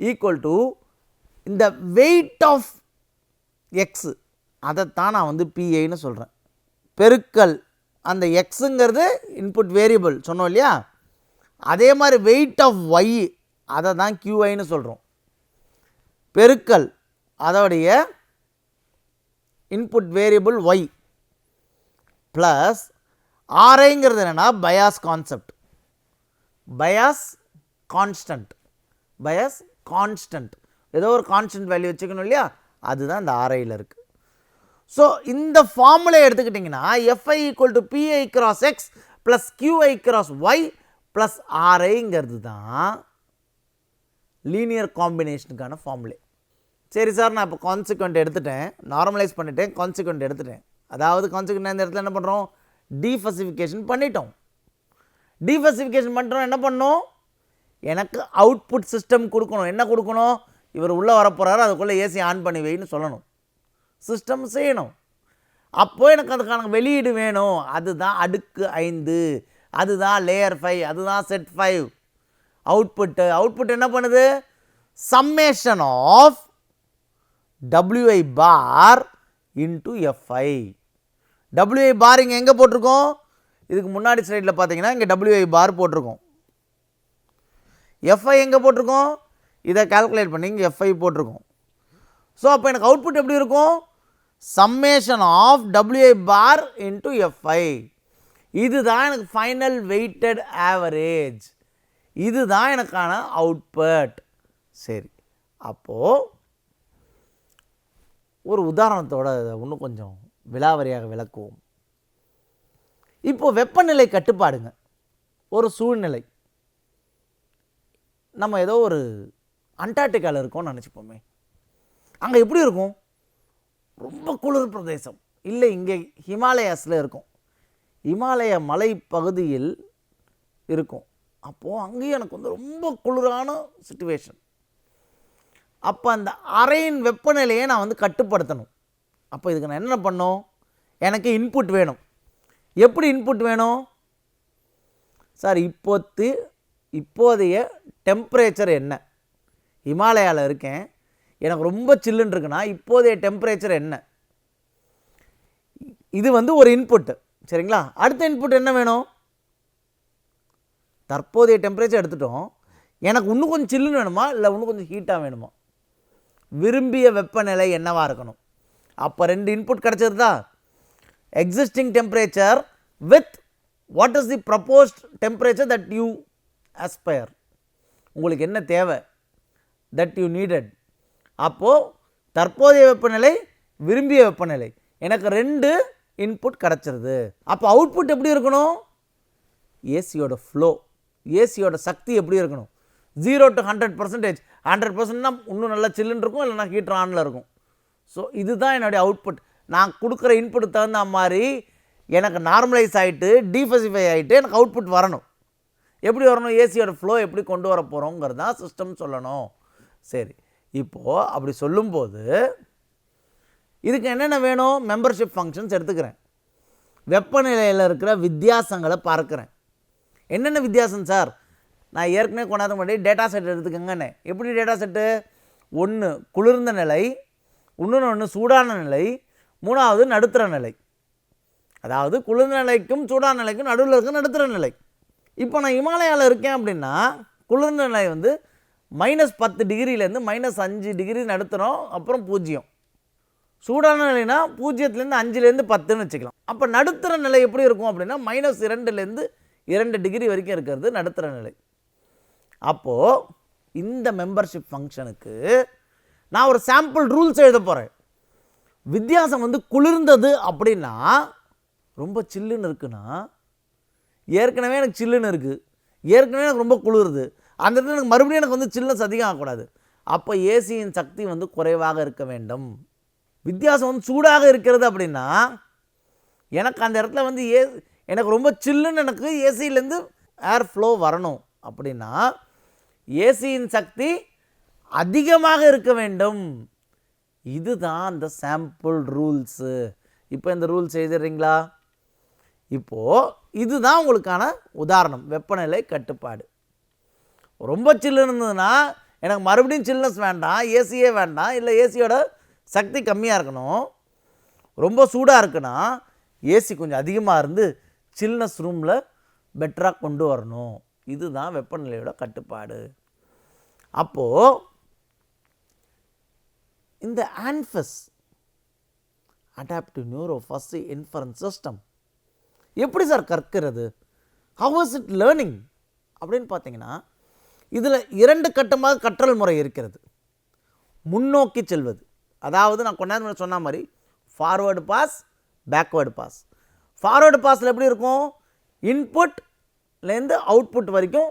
ஈக்குவல் டு இந்த வெயிட் ஆஃப் எக்ஸு, அதைத்தான் நான் வந்து PIன்னு சொல்கிறேன், பெருக்கல் அந்த எக்ஸுங்கிறது இன்புட் வேரியபிள் சொன்னோம் இல்லையா, அதே மாதிரி வெயிட் ஆஃப் ஒய் அதை தான் QIன்னு சொல்கிறோம், பெருக்கல் அதோடைய இன்புட் வேரியபிள் ஒய் ப்ளஸ் RIங்கிறது என்னென்னா பயாஸ் கான்செப்ட், பயாஸ் கான்ஸ்டன்ட், ஏதோ ஒரு கான்ஸ்டன்ட் வேல்யூ வச்சுக்கணும் இல்லையா, அதுதான் இந்த RIயில் இருக்குது. ஸோ இந்த ஃபார்முலை எடுத்துக்கிட்டிங்கன்னா FI equal to PI cross x plus QI cross y plus RIங்கிறது தான் லீனியர் காம்பினேஷனுக்கான ஃபார்முலை. சரி சார், நான் இப்போ கான்சிக்வெண்ட் எடுத்துட்டேன், நார்மலைஸ் பண்ணிட்டேன், கான்சிக்வெண்ட் எடுத்துட்டேன். அதாவது கான்சிக்வெண்ட் இந்த இடத்துல என்ன பண்ணுறோம், டீஃபசிஃபிகேஷன் பண்ணிட்டோம். டீஃபசிஃபிகேஷன் பண்ணுறோம், என்ன பண்ணோம், எனக்கு அவுட்புட் சிஸ்டம் கொடுக்கணும். என்ன கொடுக்கணும், இவர் உள்ளே வரப்போகிறாரு, அதுக்குள்ளே ஏசி ஆன் பண்ணி வைன்னு சொல்லணும், சிஸ்டம் செய்யணும். அப்போது எனக்கு அதுக்கான வெளியீடு வேணும், அதுதான் அடுக்கு 5, அதுதான் லேயர் 5, அதுதான் செட் 5. அவுட்புட் என்ன பண்ணுது, summation of WI bar into FI. WI bar இங்கே எங்கே போட்டிருக்கோம், இதுக்கு முன்னாடி ஸ்லைடில் பார்த்தீங்கன்னா இங்கே WI பார் போட்டிருக்கோம், FI எங்கே போட்டிருக்கோம், இதை கால்குலேட் பண்ணி இங்கே FI போட்டிருக்கோம். ஸோ அப்போ எனக்கு அவுட்புட் எப்படி இருக்கும், summation of WI bar into FI. இதுதான் எனக்கு ஃபைனல் வெயிட்டட் ஆவரேஜ், இதுதான் எனக்கான அவுட்புட். சரி, அப்போது ஒரு உதாரணத்தோட இன்னும் கொஞ்சம் விலாவரியாக விளக்குவோம். இப்போது வெப்பநிலை கட்டுப்பாடுங்க, ஒரு சூழ்நிலை. நம்ம ஏதோ ஒரு அண்டார்டிகாவில் இருக்கோம்னு நினச்சிப்போமே, அங்கே எப்படி இருக்கும்? ரொம்ப குளிர் பிரதேசம். இல்லை, இங்கே ஹிமாலயாஸில் இருக்கும், இமாலய மலைப்பகுதியில் இருக்கும். அப்போது அங்கேயும் எனக்கு வந்து ரொம்ப குளிரான சிச்சுவேஷன். அப்போ அந்த அறையின் வெப்பநிலையை நான் வந்து கட்டுப்படுத்தணும். அப்போ இதுக்கு நான் என்ன பண்ணணும்? எனக்கு இன்புட் வேணும். எப்படி இன்புட் வேணும் சார்? இப்போதைய டெம்பரேச்சர் என்ன? ஹிமாலயாவில் இருக்கேன், எனக்கு ரொம்ப சில்லுன்னு இருக்குன்னா இப்போதைய டெம்பரேச்சர் என்ன? இது வந்து ஒரு இன்புட்டு, சரிங்களா? அடுத்த இன்புட் என்ன வேணும்? தற்போதைய டெம்பரேச்சர் எடுத்துட்டோம், எனக்கு இன்னும் கொஞ்சம் சில்லுன்னு வேணுமா இல்லை இன்னும் கொஞ்சம் ஹீட்டாக வேணுமா? விரும்பிய வெப்பநிலை என்னவாக இருக்கணும்? அப்போ 2 இன்புட் கிடச்சிருந்தா, existing temperature with what is the proposed temperature that you aspire. உங்களுக்கு என்ன தேவை, தட் யூ நீடட். அப்போது தற்போதைய வெப்பநிலை, விரும்பிய வெப்பநிலை, எனக்கு 2 இன்புட் கிடச்சிருது. அப்போ அவுட்புட் எப்படி இருக்கணும்? ஏசியோட ஃப்ளோ, ஏசியோட சக்தி எப்படி இருக்கணும்? 0 to 100%. 100%னா இன்னும் நல்லா சில்லுன்னு இருக்கும், இல்லைனா ஹீட்டர் ஆனில் இருக்கும். ஸோ இதுதான் என்னுடைய அவுட்புட். நான் கொடுக்குற இன்புட் தகுந்த மாதிரி எனக்கு நார்மலைஸ் ஆகிட்டு டீஃபசிஃபை ஆகிட்டு எனக்கு அவுட்புட் வரணும். எப்படி வரணும்? ஏசியோட ஃப்ளோ எப்படி கொண்டு வர போகிறோங்கிறது தான் சிஸ்டம் சொல்லணும். சரி, இப்போது அப்படி சொல்லும்போது இதுக்கு என்னென்ன வேணும்? மெம்பர்ஷிப் ஃபங்க்ஷன்ஸ் எடுத்துக்கிறேன். வெப்பநிலையில் இருக்கிற வித்தியாசங்களை பார்க்குறேன். என்னென்ன வித்தியாசம் சார்? நான் ஏற்கனவே கொண்டாந்து முன்னாடி டேட்டா செட் எடுத்துக்கங்கண்ணே. எப்படி டேட்டா செட்டு? 1 குளிர்ந்த நிலை, இன்னொன்று சூடான நிலை, 3வது நடுத்தர நிலை. அதாவது குளிர்ந்த நிலைக்கும் சூடான நிலைக்கும் நடுவில் இருக்க நடுத்தர நிலை. இப்போ நான் ஹிமாலயாவில் இருக்கேன் அப்படின்னா குளிர்ந்த நிலை வந்து -10 டிகிரிலேருந்து -5 டிகிரி நடுத்தரம், அப்புறம் 0. சூடான நிலைனா 0லேருந்து 5லேருந்து 10ன்னு வச்சுக்கலாம். அப்போ நடுத்தர நிலை எப்படி இருக்கும் அப்படின்னா -2லேருந்து 2 டிகிரி வரைக்கும் இருக்கிறது நடுத்தர நிலை. அப்போது இந்த மெம்பர்ஷிப் ஃபங்க்ஷனுக்கு நான் ஒரு சாம்பிள் ரூல்ஸ் எழுத போகிறேன். வித்தியாசம் வந்து குளிர்ந்தது அப்படின்னா, ரொம்ப சில்லுன்னு இருக்குன்னா, ஏற்கனவே எனக்கு சில்லுன்னு இருக்குது, ஏற்கனவே எனக்கு ரொம்ப குளிருது, அந்த இடத்துல எனக்கு மறுபடியும் எனக்கு வந்து சில்லுனஸ் அதிகம் ஆகக்கூடாது. அப்போ ஏசியின் சக்தி வந்து குறைவாக இருக்க வேண்டும். வித்தியாசம் வந்து சூடாக இருக்கிறது அப்படின்னா, எனக்கு அந்த இடத்துல வந்து எனக்கு ரொம்ப சில்லுன்னு எனக்கு ஏசியிலேருந்து ஏர் ஃப்ளோ வரணும் அப்படின்னா ஏசியின் சக்தி அதிகமாக இருக்க வேண்டும். இதுதான் அந்த சாம்பிள் ரூல்ஸு. இப்போ இந்த ரூல்ஸ் எழுதுறீங்களா? இப்போது இதுதான் உங்களுக்கான உதாரணம், வெப்பநிலை கட்டுப்பாடு. ரொம்ப சில்லுன்னு இருந்ததுன்னா எனக்கு மறுபடியும் சில்னஸ் வேண்டாம், ஏசியே வேண்டாம், இல்லை ஏசியோட சக்தி கம்மியாக இருக்கணும். ரொம்ப சூடாக இருக்குன்னா ஏசி கொஞ்சம் அதிகமாக இருந்து சில்னஸ் ரூமில் பெட்டராக கொண்டு வரணும். இதுதான் வெப்பநிலையோட கட்டுப்பாடு. அப்போது இந்த ANFIS adaptive neuro fuzzy inference system எப்படி சார் கற்கிறது? ஹவ் இஸ் இட் லேர்னிங் அப்படின்னு பார்த்தீங்கன்னா, இதில் 2 கட்டமாக கற்றல் முறை இருக்கிறது. முன்னோக்கி செல்வது, அதாவது நான் கொஞ்ச நேரம் சொன்ன மாதிரி forward pass, backward pass. Forward பாஸில் எப்படி இருக்கும்? இன்புட்லேருந்து அவுட்புட் வரைக்கும்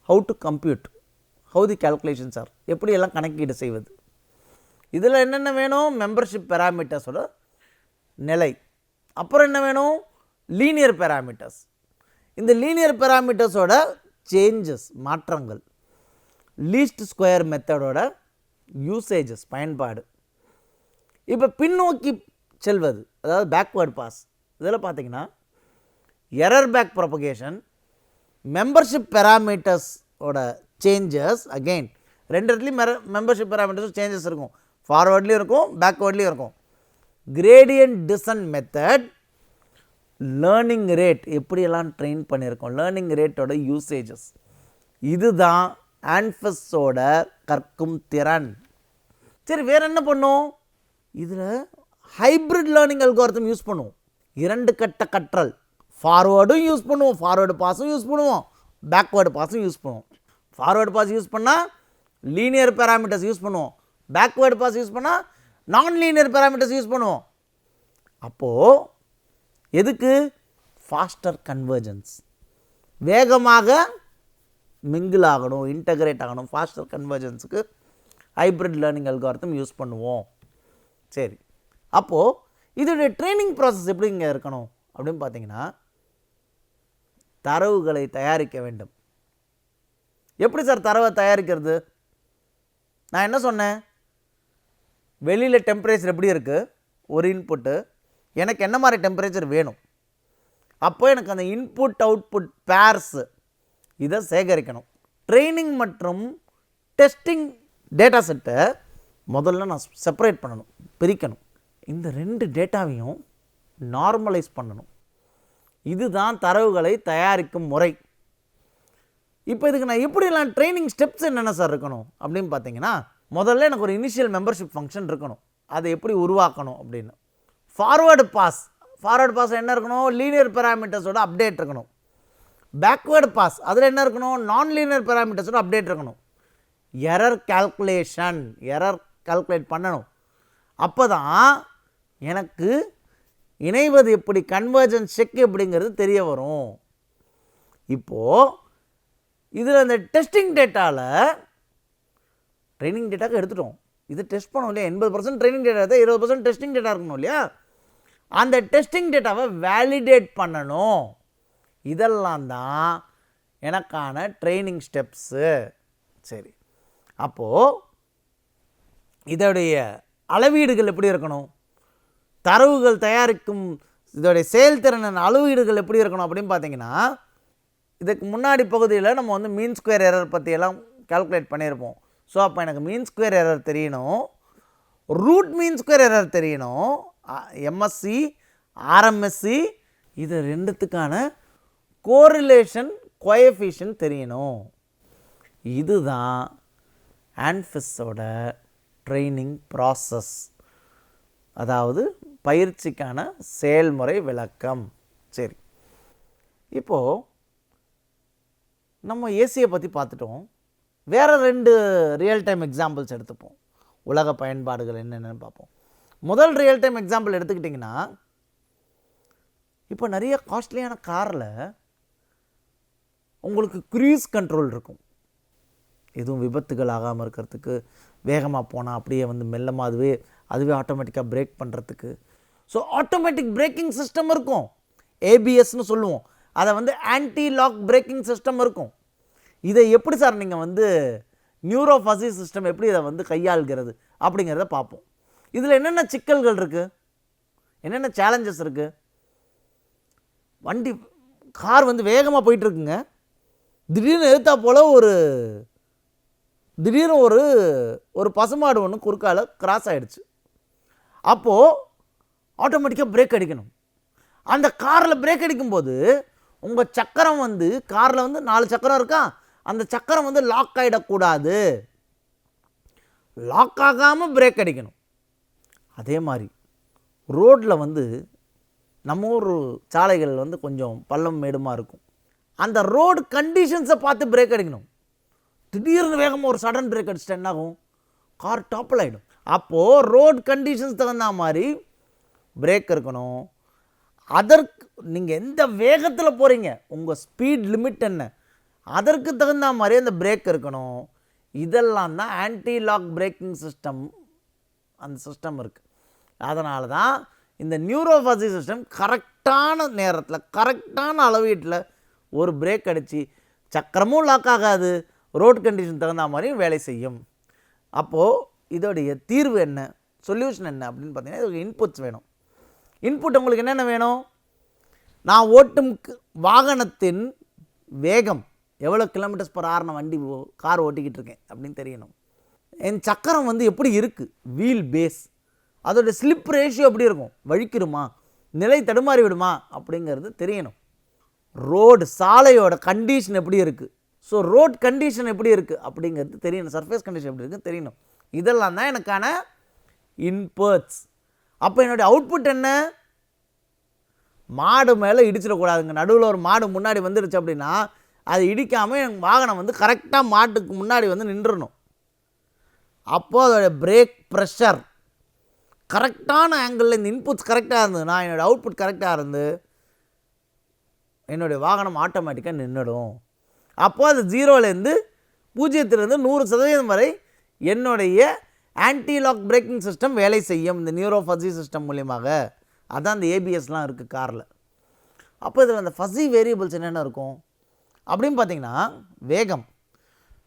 how to compute, how the calculations are, எப்படி எல்லாம் கணக்கீடு செய்வது. இதில் என்னென்ன வேணும்? மெம்பர்ஷிப் பேராமீட்டர்ஸோட நிலை. அப்புறம் என்ன வேணும்? Linear parameters. இந்த லீனியர் பேராமீட்டர்ஸோட சேஞ்சஸ், மாற்றங்கள். லீஸ்ட் ஸ்கொயர் மெத்தடோட யூசேஜஸ், பயன்பாடு. இப்போ பின்னோக்கி செல்வது, அதாவது பேக்வேர்டு பாஸ், இதில் பார்த்தீங்கன்னா எரர் பேக் ப்ரொபகேஷன், மெம்பர்ஷிப் பேராமீட்டர்ஸோட சேஞ்சஸ். அகெயின் 2 இடத்துலையும் மெம்பர்ஷிப் பேராமீட்டர்ஸ் சேஞ்சஸ் இருக்கும். ஃபார்வேர்ட்லேயும் இருக்கும், பேக்வேர்ட்லேயும் இருக்கும். Gradient descent method, learning rate, எப்படியெல்லாம் ட்ரெயின் பண்ணியிருக்கோம், லேர்னிங் ரேட்டோட யூசேஜஸ். இதுதான் ஆன்ஃபஸோட கற்கும் திறன். சரி, வேறு என்ன பண்ணும்? இதில் ஹைப்ரிட் லேர்னிங் அல்காரிதம் யூஸ் பண்ணுவோம். 2 கட்ட கற்றல், ஃபார்வேர்டும் யூஸ் பண்ணுவோம், ஃபார்வேர்டு பாஸும் யூஸ் பண்ணுவோம், பேக்வேர்டு பாஸும் யூஸ் பண்ணுவோம். ஃபார்வேர்டு பாஸ் யூஸ் பண்ணால் லீனியர் பேராமீட்டர்ஸ் யூஸ் பண்ணுவோம், பேக்வேர்டு பாஸ் யூஸ் பண்ணால் நான் லீனியர் பேராமீட்டர்ஸ் யூஸ் பண்ணுவோம். அப்போது எதுக்கு? ஃபாஸ்டர் கன்வர்ஜன்ஸ், வேகமாக மிங்கிள் ஆகணும், இன்டகிரேட் ஆகணும். ஃபாஸ்டர் கன்வர்ஜன்ஸுக்கு ஹைப்ரிட் லேர்னிங் அல்காரிதம் யூஸ் பண்ணுவோம். சரி, அப்போது இதோடைய ட்ரைனிங் ப்ராசஸ் எப்படி இங்கே இருக்கணும் அப்படின்னு பார்த்தீங்கன்னா, தரவுகளை தயாரிக்க வேண்டும். எப்படி சார் தரவை தயாரிக்கிறது? நான் என்ன சொன்னேன்? வெளியில் டெம்பரேச்சர் எப்படி இருக்குது, ஒரு இன்புட்டு, எனக்கு என்ன மாதிரி டெம்பரேச்சர் வேணும். அப்போ எனக்கு அந்த இன்புட் அவுட்புட் பேர்ஸு இதை சேகரிக்கணும். ட்ரைனிங் மற்றும் டெஸ்டிங் டேட்டா செட்டை முதல்ல நான் செப்பரேட் பண்ணணும், பிரிக்கணும். இந்த 2 டேட்டாவையும் நார்மலைஸ் பண்ணணும். இதுதான் தரவுகளை தயாரிக்கும் முறை. இப்போ இதுக்கு நான் எப்படிலாம் ட்ரைனிங் ஸ்டெப்ஸ் என்னென்ன சார் இருக்கணும் அப்படின்னு பார்த்தீங்கன்னா, முதல்ல எனக்கு ஒரு இனிஷியல் மெம்பர்ஷிப் ஃபங்க்ஷன் இருக்கணும். அதை எப்படி உருவாக்கணும் அப்படின்னு. ஃபார்வேர்டு பாஸ் என்ன இருக்கணும்? லீனியர் பேராமீட்டர்ஸோட அப்டேட் இருக்கணும். பேக்வேர்டு பாஸ் அதில் என்ன இருக்கணும்? நான் லீனியர் பேராமீட்டர்ஸோட அப்டேட் இருக்கணும். எரர் கால்குலேட் பண்ணணும். அப்போ தான் எனக்கு இணைவது எப்படி, கன்வர்ஜன்ஸ் செக் எப்படிங்கிறது தெரிய வரும். இப்போது இதில் அந்த டெஸ்டிங் டேட்டாவில் ட்ரைனிங் டேட்டாக்கு எடுத்துட்டோம், இது டெஸ்ட் பண்ணோம் இல்லையா? 80% ட்ரைனிங் டேட்டா தான், 20% டெஸ்டிங் டேட்டா இருக்கணும் இல்லையா? அந்த டெஸ்டிங் டேட்டாவை வேலிடேட் பண்ணணும். இதெல்லாம் தான் எனக்கான ட்ரைனிங் ஸ்டெப்ஸு. சரி, அப்போது இதோடைய அளவீடுகள் எப்படி இருக்கணும், தரவுகள் தயாரிக்கும் இதோடைய செயல்திறனின் அளவீடுகள் எப்படி இருக்கணும் அப்படின்னு பார்த்தீங்கன்னா, இதுக்கு முன்னாடி பகுதியில் நம்ம வந்து மீன் ஸ்கொயர் எரர் பற்றியெல்லாம் கால்குலேட் பண்ணியிருப்போம். ஸோ அப்போ எனக்கு மீன் ஸ்கொயர் எரர் தெரியணும், ரூட் மீன் ஸ்கொயர் எரர் தெரியணும், எம்எஸ்சி ஆர்எம்எஸ்சி இது ரெண்டுத்துக்கான கோரிலேஷன் கோஎஃபிஷியன்ட் தெரியணும். இதுதான் ஆன்ஃபிஸோட ட்ரைனிங் ப்ராசஸ், அதாவது பயிற்சிக்கான செயல்முறை விளக்கம். சரி, இப்போது நம்ம ஏசியை பற்றி பார்த்துட்டோம். வேறு 2 ரியல் டைம் எக்ஸாம்பிள்ஸ் எடுத்துப்போம். உலக பயன்பாடுகள் என்னென்னு பார்ப்போம். முதல் ரியல் டைம் எக்ஸாம்பிள் எடுத்துக்கிட்டிங்கன்னா, இப்போ நிறைய காஸ்ட்லியான காரில் உங்களுக்கு க்ரூஸ் கண்ட்ரோல் இருக்கும். எதுவும் விபத்துகள் ஆகாமல் இருக்கிறதுக்கு, வேகமாக போனால் அப்படியே வந்து மெல்லமாக அதுவே ஆட்டோமேட்டிக்காக பிரேக் பண்ணுறதுக்கு. ஸோ ஆட்டோமேட்டிக் பிரேக்கிங் சிஸ்டம் இருக்கும், ஏபிஎஸ்ன்னு சொல்லுவோம். அதை வந்து ஆன்டி லாக் பிரேக்கிங் சிஸ்டம் இருக்கும். இதை எப்படி சார் நீங்கள் வந்து நியூரோ ஃபஸி சிஸ்டம் எப்படி இதை வந்து கையாள்கிறது அப்படிங்கிறத பார்ப்போம். இதில் என்னென்ன சிக்கல்கள் இருக்குது, என்னென்ன சேலஞ்சஸ் இருக்குது. கார் வந்து வேகமாக போயிட்டுருக்குங்க, திடீர்னு எதிர்த்தா போல் திடீர்னு ஒரு பசுமாடு ஒன்று குறுக்கால கிராஸ் ஆகிடுச்சு. அப்போது ஆட்டோமேட்டிக்காக பிரேக் அடிக்கணும். அந்த காரில் பிரேக் அடிக்கும்போது உங்கள் சக்கரம் வந்து, காரில் வந்து 4 சக்கரம் இருக்கா, அந்த சக்கரம் வந்து லாக் ஆகிடக்கூடாது, லாக் ஆகாமல் பிரேக் அடிக்கணும். அதே மாதிரி ரோட்டில் வந்து நம்ம ஊர் சாலைகள் வந்து கொஞ்சம் பள்ளம் மேடுமாக இருக்கும். அந்த ரோடு கண்டிஷன்ஸை பார்த்து பிரேக் அடிக்கணும். திடீர்னு வேகமாக ஒரு சடன் பிரேக் அடிச்சுட்டு என்ன ஆகும், கார் டாப்பில் ஆகிடும். அப்போது ரோட் கண்டிஷன்ஸ் தகுந்த மாதிரி பிரேக் இருக்கணும். அதற்கு நீங்கள் எந்த வேகத்தில் போகிறீங்க, உங்கள் ஸ்பீட் லிமிட் என்ன, அதற்கு தகுந்த மாதிரி அந்த பிரேக் இருக்கணும். இதெல்லாம் தான் ஆன்டி லாக் பிரேக்கிங் சிஸ்டம், அந்த சிஸ்டம் இருக்குது. அதனால தான் இந்த நியூரோ ஃபஸி சிஸ்டம் கரெக்டான நேரத்தில் கரெக்டான அளவீட்டில் ஒரு பிரேக் அடித்து சக்கரமும் லாக் ஆகாது, ரோட் கண்டிஷன் தகுந்த மாதிரியும் வேலை செய்யும். அப்போது இதோடைய தீர்வு என்ன, சொல்யூஷன் என்ன அப்படின்னு பார்த்தீங்கன்னா, இதுக்கு இன்புட்ஸ் வேணும். இன்புட் உங்களுக்கு என்னென்ன வேணும்? நான் ஓட்டும் வாகனத்தின் வேகம் எவ்வளோ கிலோமீட்டர்ஸ் பர் ஹவர் நான் கார் ஓட்டிக்கிட்டு இருக்கேன் அப்படின்னு தெரியணும். என் சக்கரம் வந்து எப்படி இருக்குது, வீல் பேஸ், அதோடய ஸ்லிப் ரேஷியோ எப்படி இருக்கும், வழிக்கிருமா, நிலை தடுமாறி விடுமா அப்படிங்கிறது தெரியணும். ரோடு சாலையோட கண்டிஷன் எப்படி இருக்குது, ஸோ ரோட் கண்டிஷன் எப்படி இருக்குது அப்படிங்கிறது தெரியணும், சர்ஃபேஸ் கண்டிஷன் எப்படி இருக்குன்னு தெரியணும். இதெல்லாம் தான் எனக்கான இன்புட்ஸ். அப்போ என்னுடைய அவுட்புட் என்ன, மாடு மேலே இடிச்சிடக்கூடாதுங்க. நடுவில் ஒரு மாடு முன்னாடி வந்துடுச்சு அப்படின்னா அது இடிக்காமல் என் வாகனம் வந்து கரெக்டாக மாட்டுக்கு முன்னாடி வந்து நின்றுடணும். அப்போது அதோடைய பிரேக் ப்ரெஷர் கரெக்டான ஆங்கிளில் இந்த இன்புட்ஸ் கரெக்டாக இருந்து நான் என்னோடய அவுட்புட் கரெக்டாக இருந்து என்னுடைய வாகனம் ஆட்டோமேட்டிக்காக நின்றுடும். அப்போ அது 0லேருந்து 0லேருந்து 100% வரை என்னுடைய ஆன்டி லாக் பிரேக்கிங் சிஸ்டம் வேலை செய்யும் இந்த நியூரோ ஃபஸி சிஸ்டம் மூலியமாக. அதான் இந்த ஏபிஎஸ்லாம் இருக்குது காரில். அப்போ இதில் அந்த ஃபஸி வேரியபிள்ஸ் என்னென்ன இருக்கும் அப்படின்னு பார்த்தீங்கன்னா,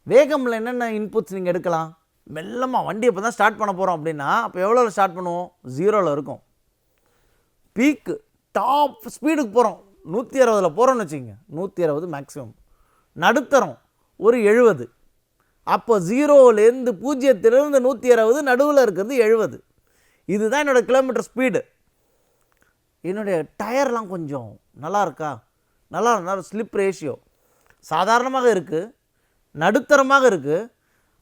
வேகமில் என்னென்ன இன்புட்ஸ் நீங்கள் எடுக்கலாம். மெல்லமாக வண்டி இப்போ தான் ஸ்டார்ட் பண்ண போகிறோம் அப்படின்னா அப்போ எவ்வளோ ஸ்டார்ட் பண்ணுவோம், 0ல் இருக்கும். பீக்கு டாப் ஸ்பீடுக்கு போகிறோம், 160 போகிறோம்னு வச்சுக்கோங்க, 160 மேக்ஸிமம். நடுத்தரம் ஒரு 70. அப்போ 0லேருந்து 0லேருந்து 160 நடுவில் இருக்கிறது 70. இதுதான் என்னோடய கிலோமீட்டர் ஸ்பீடு. என்னுடைய டயர்லாம் கொஞ்சம் நல்லா இருக்கா, நல்லா இருந்தால் ஸ்லிப் ரேஷியோ சாதாரணமாக இருக்குது, நடுத்தரமாக இருக்குது,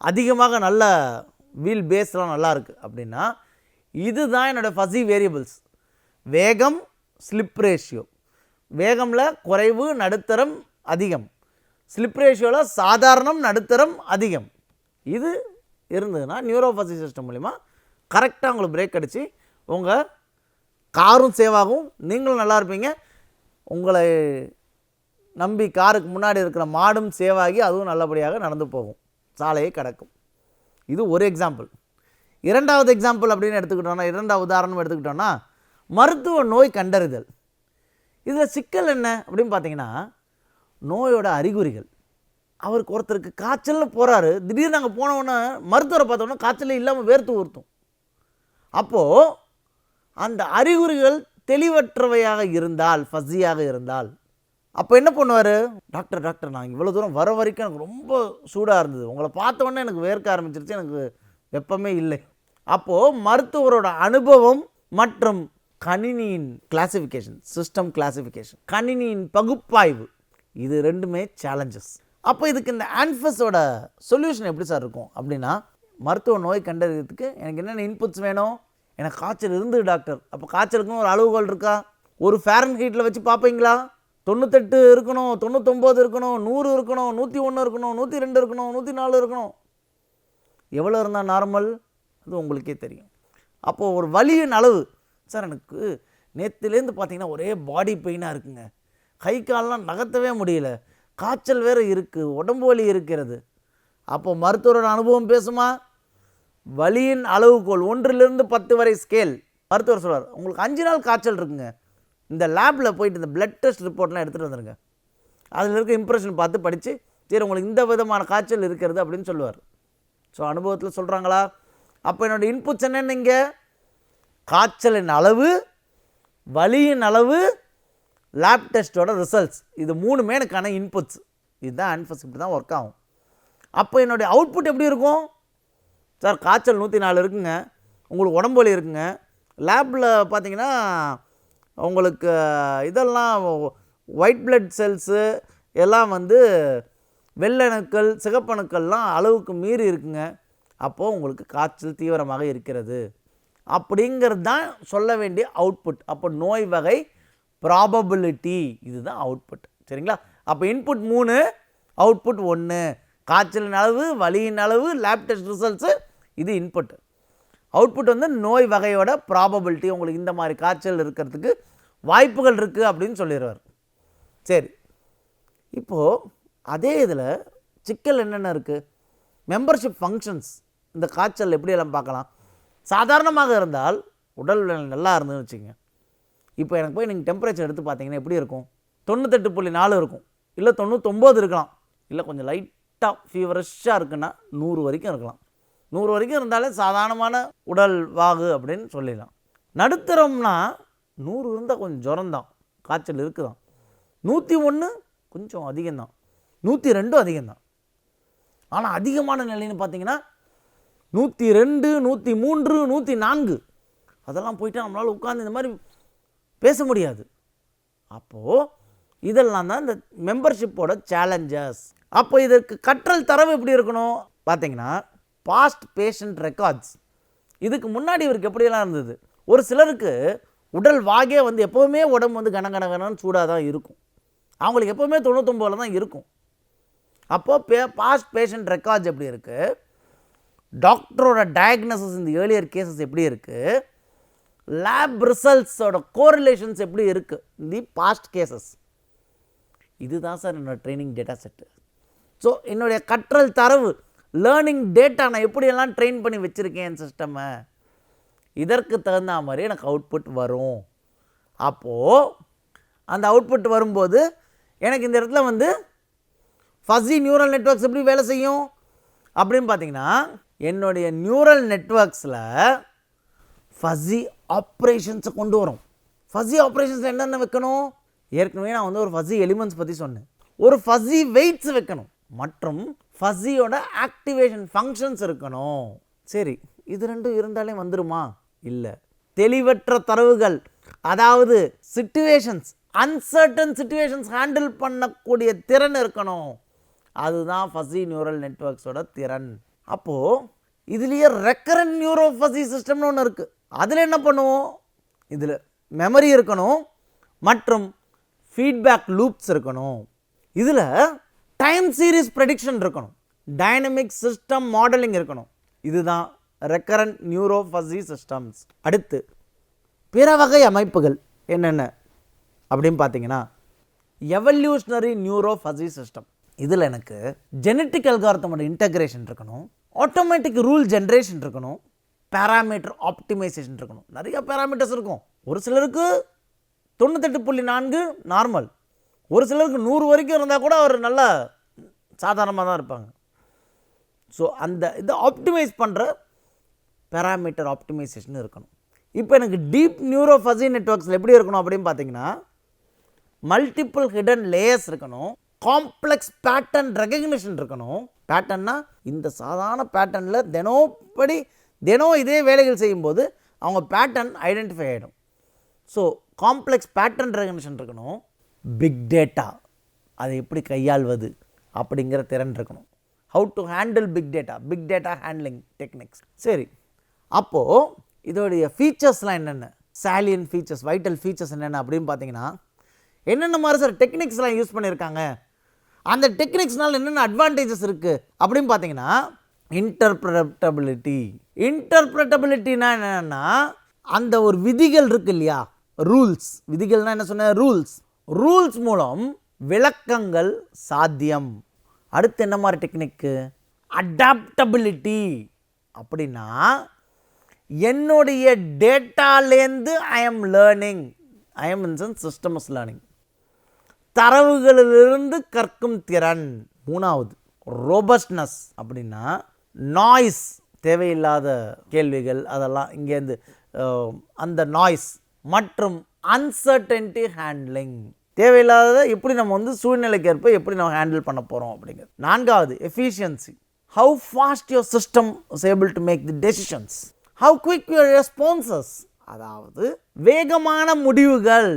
அதிகமாக நல்ல வீல் பேஸ்லாம் நல்லா இருக்குது அப்படின்னா இதுதான் என்னோடய ஃபஸி வேரியபிள்ஸ். வேகம், ஸ்லிப் ரேஷியோ. வேகமில் குறைவு, நடுத்தரம், அதிகம். ஸ்லிப் ரேஷியோவில் சாதாரணம், நடுத்தரம், அதிகம். இது இருந்ததுன்னா நியூரோ ஃபஸி சிஸ்டம் மூலிமா கரெக்டாக உங்களுக்கு பிரேக் அடித்து உங்கள் காரும் சேவ் ஆகும், நீங்களும் நல்லா இருப்பீங்க. உங்களை நம்பி காருக்கு முன்னாடி இருக்கிற மாடும் சேவ் ஆகி அதுவும் நல்லபடியாக நடந்து போகும், சாலையை கடக்கும். இது ஒரு எக்ஸாம்பிள். இரண்டாவது எக்ஸாம்பிள் அப்படின்னு எடுத்துக்கிட்டோன்னா, இரண்டாவது உதாரணம் எடுத்துக்கிட்டோன்னா மருத்துவ நோய் கண்டறிதல். இதில் சிக்கல் என்ன அப்படின்னு பார்த்தீங்கன்னா, நோயோட அறிகுறிகள். அவருக்கு ஒருத்தருக்கு காய்ச்சல்னு போகிறாரு, திடீர்னு நாங்கள் போனோன்னே மருத்துவரை பார்த்தோன்னா காய்ச்சலே இல்லாமல் வேர்த்து ஊர்த்தும். அப்போது அந்த அறிகுறிகள் தெளிவற்றவையாக இருந்தால், ஃபஸியாக இருந்தால், அப்போ என்ன பண்ணுவார், டாக்டர் நான் இவ்வளோ தூரம் வர வரைக்கும் எனக்கு ரொம்ப சூடாக இருந்தது, உங்களை பார்த்த உடனே எனக்கு வேர்க்க ஆரம்பிச்சிருச்சு, எனக்கு வெப்பமே இல்லை. அப்போது மருத்துவரோட அனுபவம் மற்றும் கணினியின் கிளாசிஃபிகேஷன், சிஸ்டம் கிளாசிஃபிகேஷன், கணினியின் பகுப்பாய்வு, இது ரெண்டுமே சேலஞ்சஸ். அப்போ இதுக்கு இந்த ஆன்ஃபஸோட சொல்யூஷன் எப்படி சார் இருக்கும் அப்படின்னா, மருத்துவ நோய் கண்டறியறதுக்கு எனக்கு என்னென்ன இன்புட்ஸ் வேணும். எனக்கு காய்ச்சல் இருந்தது டாக்டர், அப்போ காய்ச்சலுக்கும் ஒரு அளவுகோல் இருக்கா, ஒரு ஃபாரன்ஹீட்டில் வச்சு பார்ப்பீங்களா, 98 இருக்கணும், 99 இருக்கணும், 100 இருக்கணும், 101 இருக்கணும், 102 இருக்கணும், 104 இருக்கணும், எவ்வளோ இருந்தால் நார்மல், அது உங்களுக்கே தெரியும். அப்போது ஒரு வலியின் அளவு, சார் எனக்கு நேற்றுலேருந்து பார்த்தீங்கன்னா ஒரே பாடி பெயினாக இருக்குங்க, கை கால்லாம் நகர்த்தவே முடியல, காய்ச்சல் வேறு இருக்குது, உடம்பு வலி இருக்கிறது. அப்போது மருத்துவரோட அனுபவம் பேசுமா, வலியின் அளவுகோல் 1லிருந்து 10 வரை ஸ்கேல். மருத்துவர் சொல்வார், உங்களுக்கு 5 நாள் காய்ச்சல் இருக்குங்க, இந்த லேபில் போயிட்டு இந்த பிளட் டெஸ்ட் ரிப்போர்ட்லாம் எடுத்துகிட்டு வந்துடுங்க, அதில் இருக்க இம்ப்ரெஷன் பார்த்து படித்து சரி உங்களுக்கு இந்த விதமான காய்ச்சல் இருக்கிறது அப்படின்னு சொல்லுவார். ஸோ அனுபவத்தில் சொல்கிறாங்களா. அப்போ என்னோடய இன்புட்ஸ் என்னென்னு, இங்கே காய்ச்சலின் அளவு, வலியின் அளவு, லேப் டெஸ்ட்டோட ரிசல்ட்ஸ், இது 3மே எனக்கான இன்புட்ஸ். இதுதான் ஆன்ஃபஸ், இப்படி தான் ஒர்க் ஆகும். அப்போ என்னுடைய அவுட்புட் எப்படி இருக்கும், சார் காய்ச்சல் 104 இருக்குங்க, உங்களுக்கு உடம்பு வலி இருக்குங்க, லேபில் பார்த்தீங்கன்னா உங்களுக்கு இதெல்லாம் ஒயிட் பிளட் செல்ஸு எல்லாம் வந்து வெள்ளணுக்கள், சிகப்பணுக்கள்லாம் அளவுக்கு மீறி இருக்குங்க, அப்போது உங்களுக்கு காய்ச்சல் தீவிரமாக இருக்கிறது அப்படிங்கிறது தான் சொல்ல வேண்டிய அவுட்புட். அப்போ நோய் வகை, ப்ராபபிலிட்டி, இதுதான் அவுட்புட். சரிங்களா. அப்போ இன்புட் 3, அவுட்புட் 1. காய்ச்சலின் அளவு, வலியின் அளவு, லேப் டெஸ்ட் ரிசல்ட்ஸு, இது இன்புட். அவுட்புட் வந்து நோய் வகையோட ப்ராபபிலிட்டி, உங்களுக்கு இந்த மாதிரி காய்ச்சல் இருக்கிறதுக்கு வாய்ப்புகள் இருக்குது அப்படின்னு சொல்லிடுவார். சரி, இப்போது அதே இதில் சிக்கல் என்னென்ன இருக்குது, மெம்பர்ஷிப் ஃபங்க்ஷன்ஸ். இந்த காய்ச்சல் எப்படியெல்லாம் பார்க்கலாம். சாதாரணமாக இருந்தால் உடல் நல்லா இருந்துன்னு வச்சுக்கோங்க, இப்போ எனக்கு போய் நீங்கள் டெம்பரேச்சர் எடுத்து பார்த்தீங்கன்னா எப்படி இருக்கும், 98.4 இருக்கும், இல்லை 99 இருக்கலாம், இல்லை கொஞ்சம் லைட்டாக ஃபீவரஷாக இருக்குன்னா 100 வரைக்கும் இருக்கலாம். 100 வரைக்கும் இருந்தாலே சாதாரணமான உடல் வாகு அப்படின்னு சொல்லிடலாம். நடுத்தரம்னா 100 இருந்தால் கொஞ்சம் ஜுரம்தான், காய்ச்சல் இருக்குதான். 101 கொஞ்சம் அதிகம்தான், 102 அதிகம்தான். ஆனால் அதிகமான நிலைன்னு பார்த்தீங்கன்னா 102, 103, 104, அதெல்லாம் போயிட்டு நம்மளால் உட்காந்து இந்த மாதிரி பேச முடியாது. அப்போது இதெல்லாம் தான் இந்த மெம்பர்ஷிப்போட சேலஞ்சஸ். அப்போ இதற்கு கற்றல் தரவு எப்படி இருக்கணும் பார்த்தீங்கன்னா, பாஸ்ட் பேஷண்ட் ரெக்கார்ட்ஸ். இதுக்கு முன்னாடி இவருக்கு எப்படியெல்லாம் இருந்தது, ஒரு சிலருக்கு உடல் வாகே வந்து எப்போவுமே உடம்பு வந்து கனகனகனன்னு சூடாக தான் இருக்கும், அவங்களுக்கு எப்போவுமே 99 தான் இருக்கும். அப்போது பாஸ்ட் பேஷண்ட் ரெக்கார்ட்ஸ் எப்படி இருக்குது, டாக்டரோட டயக்னோசிஸ் இந்த ஏர்லியர் கேசஸ் எப்படி இருக்குது, லேப் ரிசல்ட்ஸோட கோரிலேஷன்ஸ் எப்படி இருக்குது தி பாஸ்ட் கேசஸ். இதுதான் சார் என்னோடய ட்ரைனிங் டேட்டா செட்டு. ஸோ என்னுடைய கற்றல் தரவு லேர்னிங் டேட்டா நான் எப்படியெல்லாம் ட்ரெயின் பண்ணி வச்சுருக்கேன் என் சிஸ்டமை, இதற்கு தகுந்த மாதிரி எனக்கு அவுட்புட் வரும். அப்போது அந்த அவுட்புட் வரும்போது எனக்கு இந்த இடத்துல வந்து ஃபஸி நியூரல் நெட்வொர்க்ஸ் எப்படி வேலை செய்யும் அப்படின்னு பார்த்தீங்கன்னா, என்னுடைய நியூரல் நெட்வொர்க்ஸில் ஃபஸி ஆப்ரேஷன்ஸை கொண்டு வரும். ஃபஸி ஆப்ரேஷன்ஸில் என்னென்ன வைக்கணும், ஏற்கனவே நான் வந்து ஒரு ஃபஸி எலிமெண்ட்ஸ் பற்றி சொன்னேன். ஒரு ஃபஸி வெயிட்ஸ் வைக்கணும் மற்றும் ஃபஸியோட ஆக்டிவேஷன் ஃபங்க்ஷன்ஸ் இருக்கணும். சரி, இது ரெண்டும் இருந்தாலே வந்துடுமா? இல்லை. தெளிவற்ற தரவுகள், அதாவது சிச்சுவேஷன்ஸ், அன்சர்டன் சிச்சுவேஷன்ஸ் ஹேண்டில் பண்ணக்கூடிய திறன் இருக்கணும். அதுதான் ஃபஸி நியூரல் நெட்வொர்க்ஸோட திறன். அப்போது இதுலேயே ரெக்கரண்ட் நியூரோ ஃபஸி சிஸ்டம்னு ஒன்று இருக்குது. அதில் என்ன பண்ணுவோம், இதில் மெமரி இருக்கணும் மற்றும் ஃபீட்பேக் லூப்ஸ் இருக்கணும். இதில் டைம் சீரீஸ் ப்ரெடிக்ஷன் இருக்கணும், டைனமிக் சிஸ்டம் மாடலிங் இருக்கணும். இதுதான் ரெக்கரண்ட் நியூரோ ஃபஸி சிஸ்டம்ஸ். அடுத்து பிற வகை அமைப்புகள் என்னென்ன அப்படின்னு பார்த்தீங்கன்னா, எவல்யூஷனரி நியூரோ ஃபஸி சிஸ்டம். இதில் எனக்கு ஜெனட்டிக் அல்காரிதமோட இன்டகிரேஷன் இருக்கணும், ஆட்டோமேட்டிக் ரூல் ஜென்ரேஷன் இருக்கணும், பேராமீட்டர் ஆப்டிமைசேஷன் இருக்கணும். நிறைய பேராமீட்டர்ஸ் இருக்கும். ஒரு சிலருக்கு 98.4 நார்மல், ஒரு சிலருக்கு 100 வரைக்கும் இருந்தால் கூட அவர் நல்லா சாதாரணமாக தான் இருப்பாங்க. ஸோ அந்த இதை ஆப்டிமைஸ் பண்ணுற பேராமீட்டர் ஆப்டிமைசேஷன் இருக்கணும். இப்போ எனக்கு டீப் நியூரோ ஃபஸி நெட்வொர்க்ஸில் எப்படி இருக்கணும் அப்படின்னு பார்த்தீங்கன்னா, மல்டிபிள் ஹிடன் லேயர்ஸ் இருக்கணும், காம்ப்ளெக்ஸ் பேட்டர்ன் ரெகக்னிஷன் இருக்கணும். பேட்டர்னா இந்த சாதாரண பேட்டர்னில் தினம் இதே வேலைகள் செய்யும்போது அவங்க பேட்டர்ன் ஐடென்டிஃபை ஆகிடும். ஸோ காம்ப்ளெக்ஸ் பேட்டர்ன் ரெகக்னிஷன் இருக்கணும். பிக் டேட்டா அதை எப்படி கையாள்வது அப்படிங்கிற திறன் இருக்கணும். How to handle big data handling techniques. சரி, அப்போது இதோடைய ஃபீச்சர்ஸ்லாம் என்னென்ன, சாலியன் ஃபீச்சர்ஸ், வைட்டல் ஃபீச்சர்ஸ் என்னென்ன அப்படின்னு பார்த்தீங்கன்னா, என்னென்ன மாதிரி சார் டெக்னிக்ஸ்லாம் யூஸ் பண்ணியிருக்காங்க, அந்த டெக்னிக்ஸ்னால் என்னென்ன அட்வான்டேஜஸ் இருக்குது அப்படின்னு பார்த்தீங்கன்னா, இன்டர்பிரட்டபிலிட்டினா என்னென்னா, அந்த ஒரு விதிகள் இருக்குது இல்லையா, ரூல்ஸ், விதிகள்னால் என்ன சொன்ன, ரூல்ஸ் மூலம் விளக்கங்கள் சாத்தியம். அடுத்து என்ன மாதிரி டெக்னிக்கு, அடாப்டபிலிட்டி. அப்படின்னா என்னுடைய டேட்டாலேருந்து I am in sense system is learning, தரவுகளிலிருந்து கற்கும் திறன். மூணாவது ரோபஸ்ட்னஸ். அப்படின்னா நாய்ஸ், தேவையில்லாத கேள்விகள் அதெல்லாம் இங்கேருந்து அந்த நாய்ஸ் மற்றும் அன்சர்டன்டி ஹேண்ட்லிங், தேவையில்லாத எப்படி நம்ம வந்து சூழ்நிலைக்கு ஏற்ப எப்படி நம்ம ஹேண்டில் பண்ண போகிறோம் அப்படிங்கிறது. நான்காவது efficiency, how fast your system is able to make the decisions, how quick your responses, அதாவது வேகமான முடிவுகள்,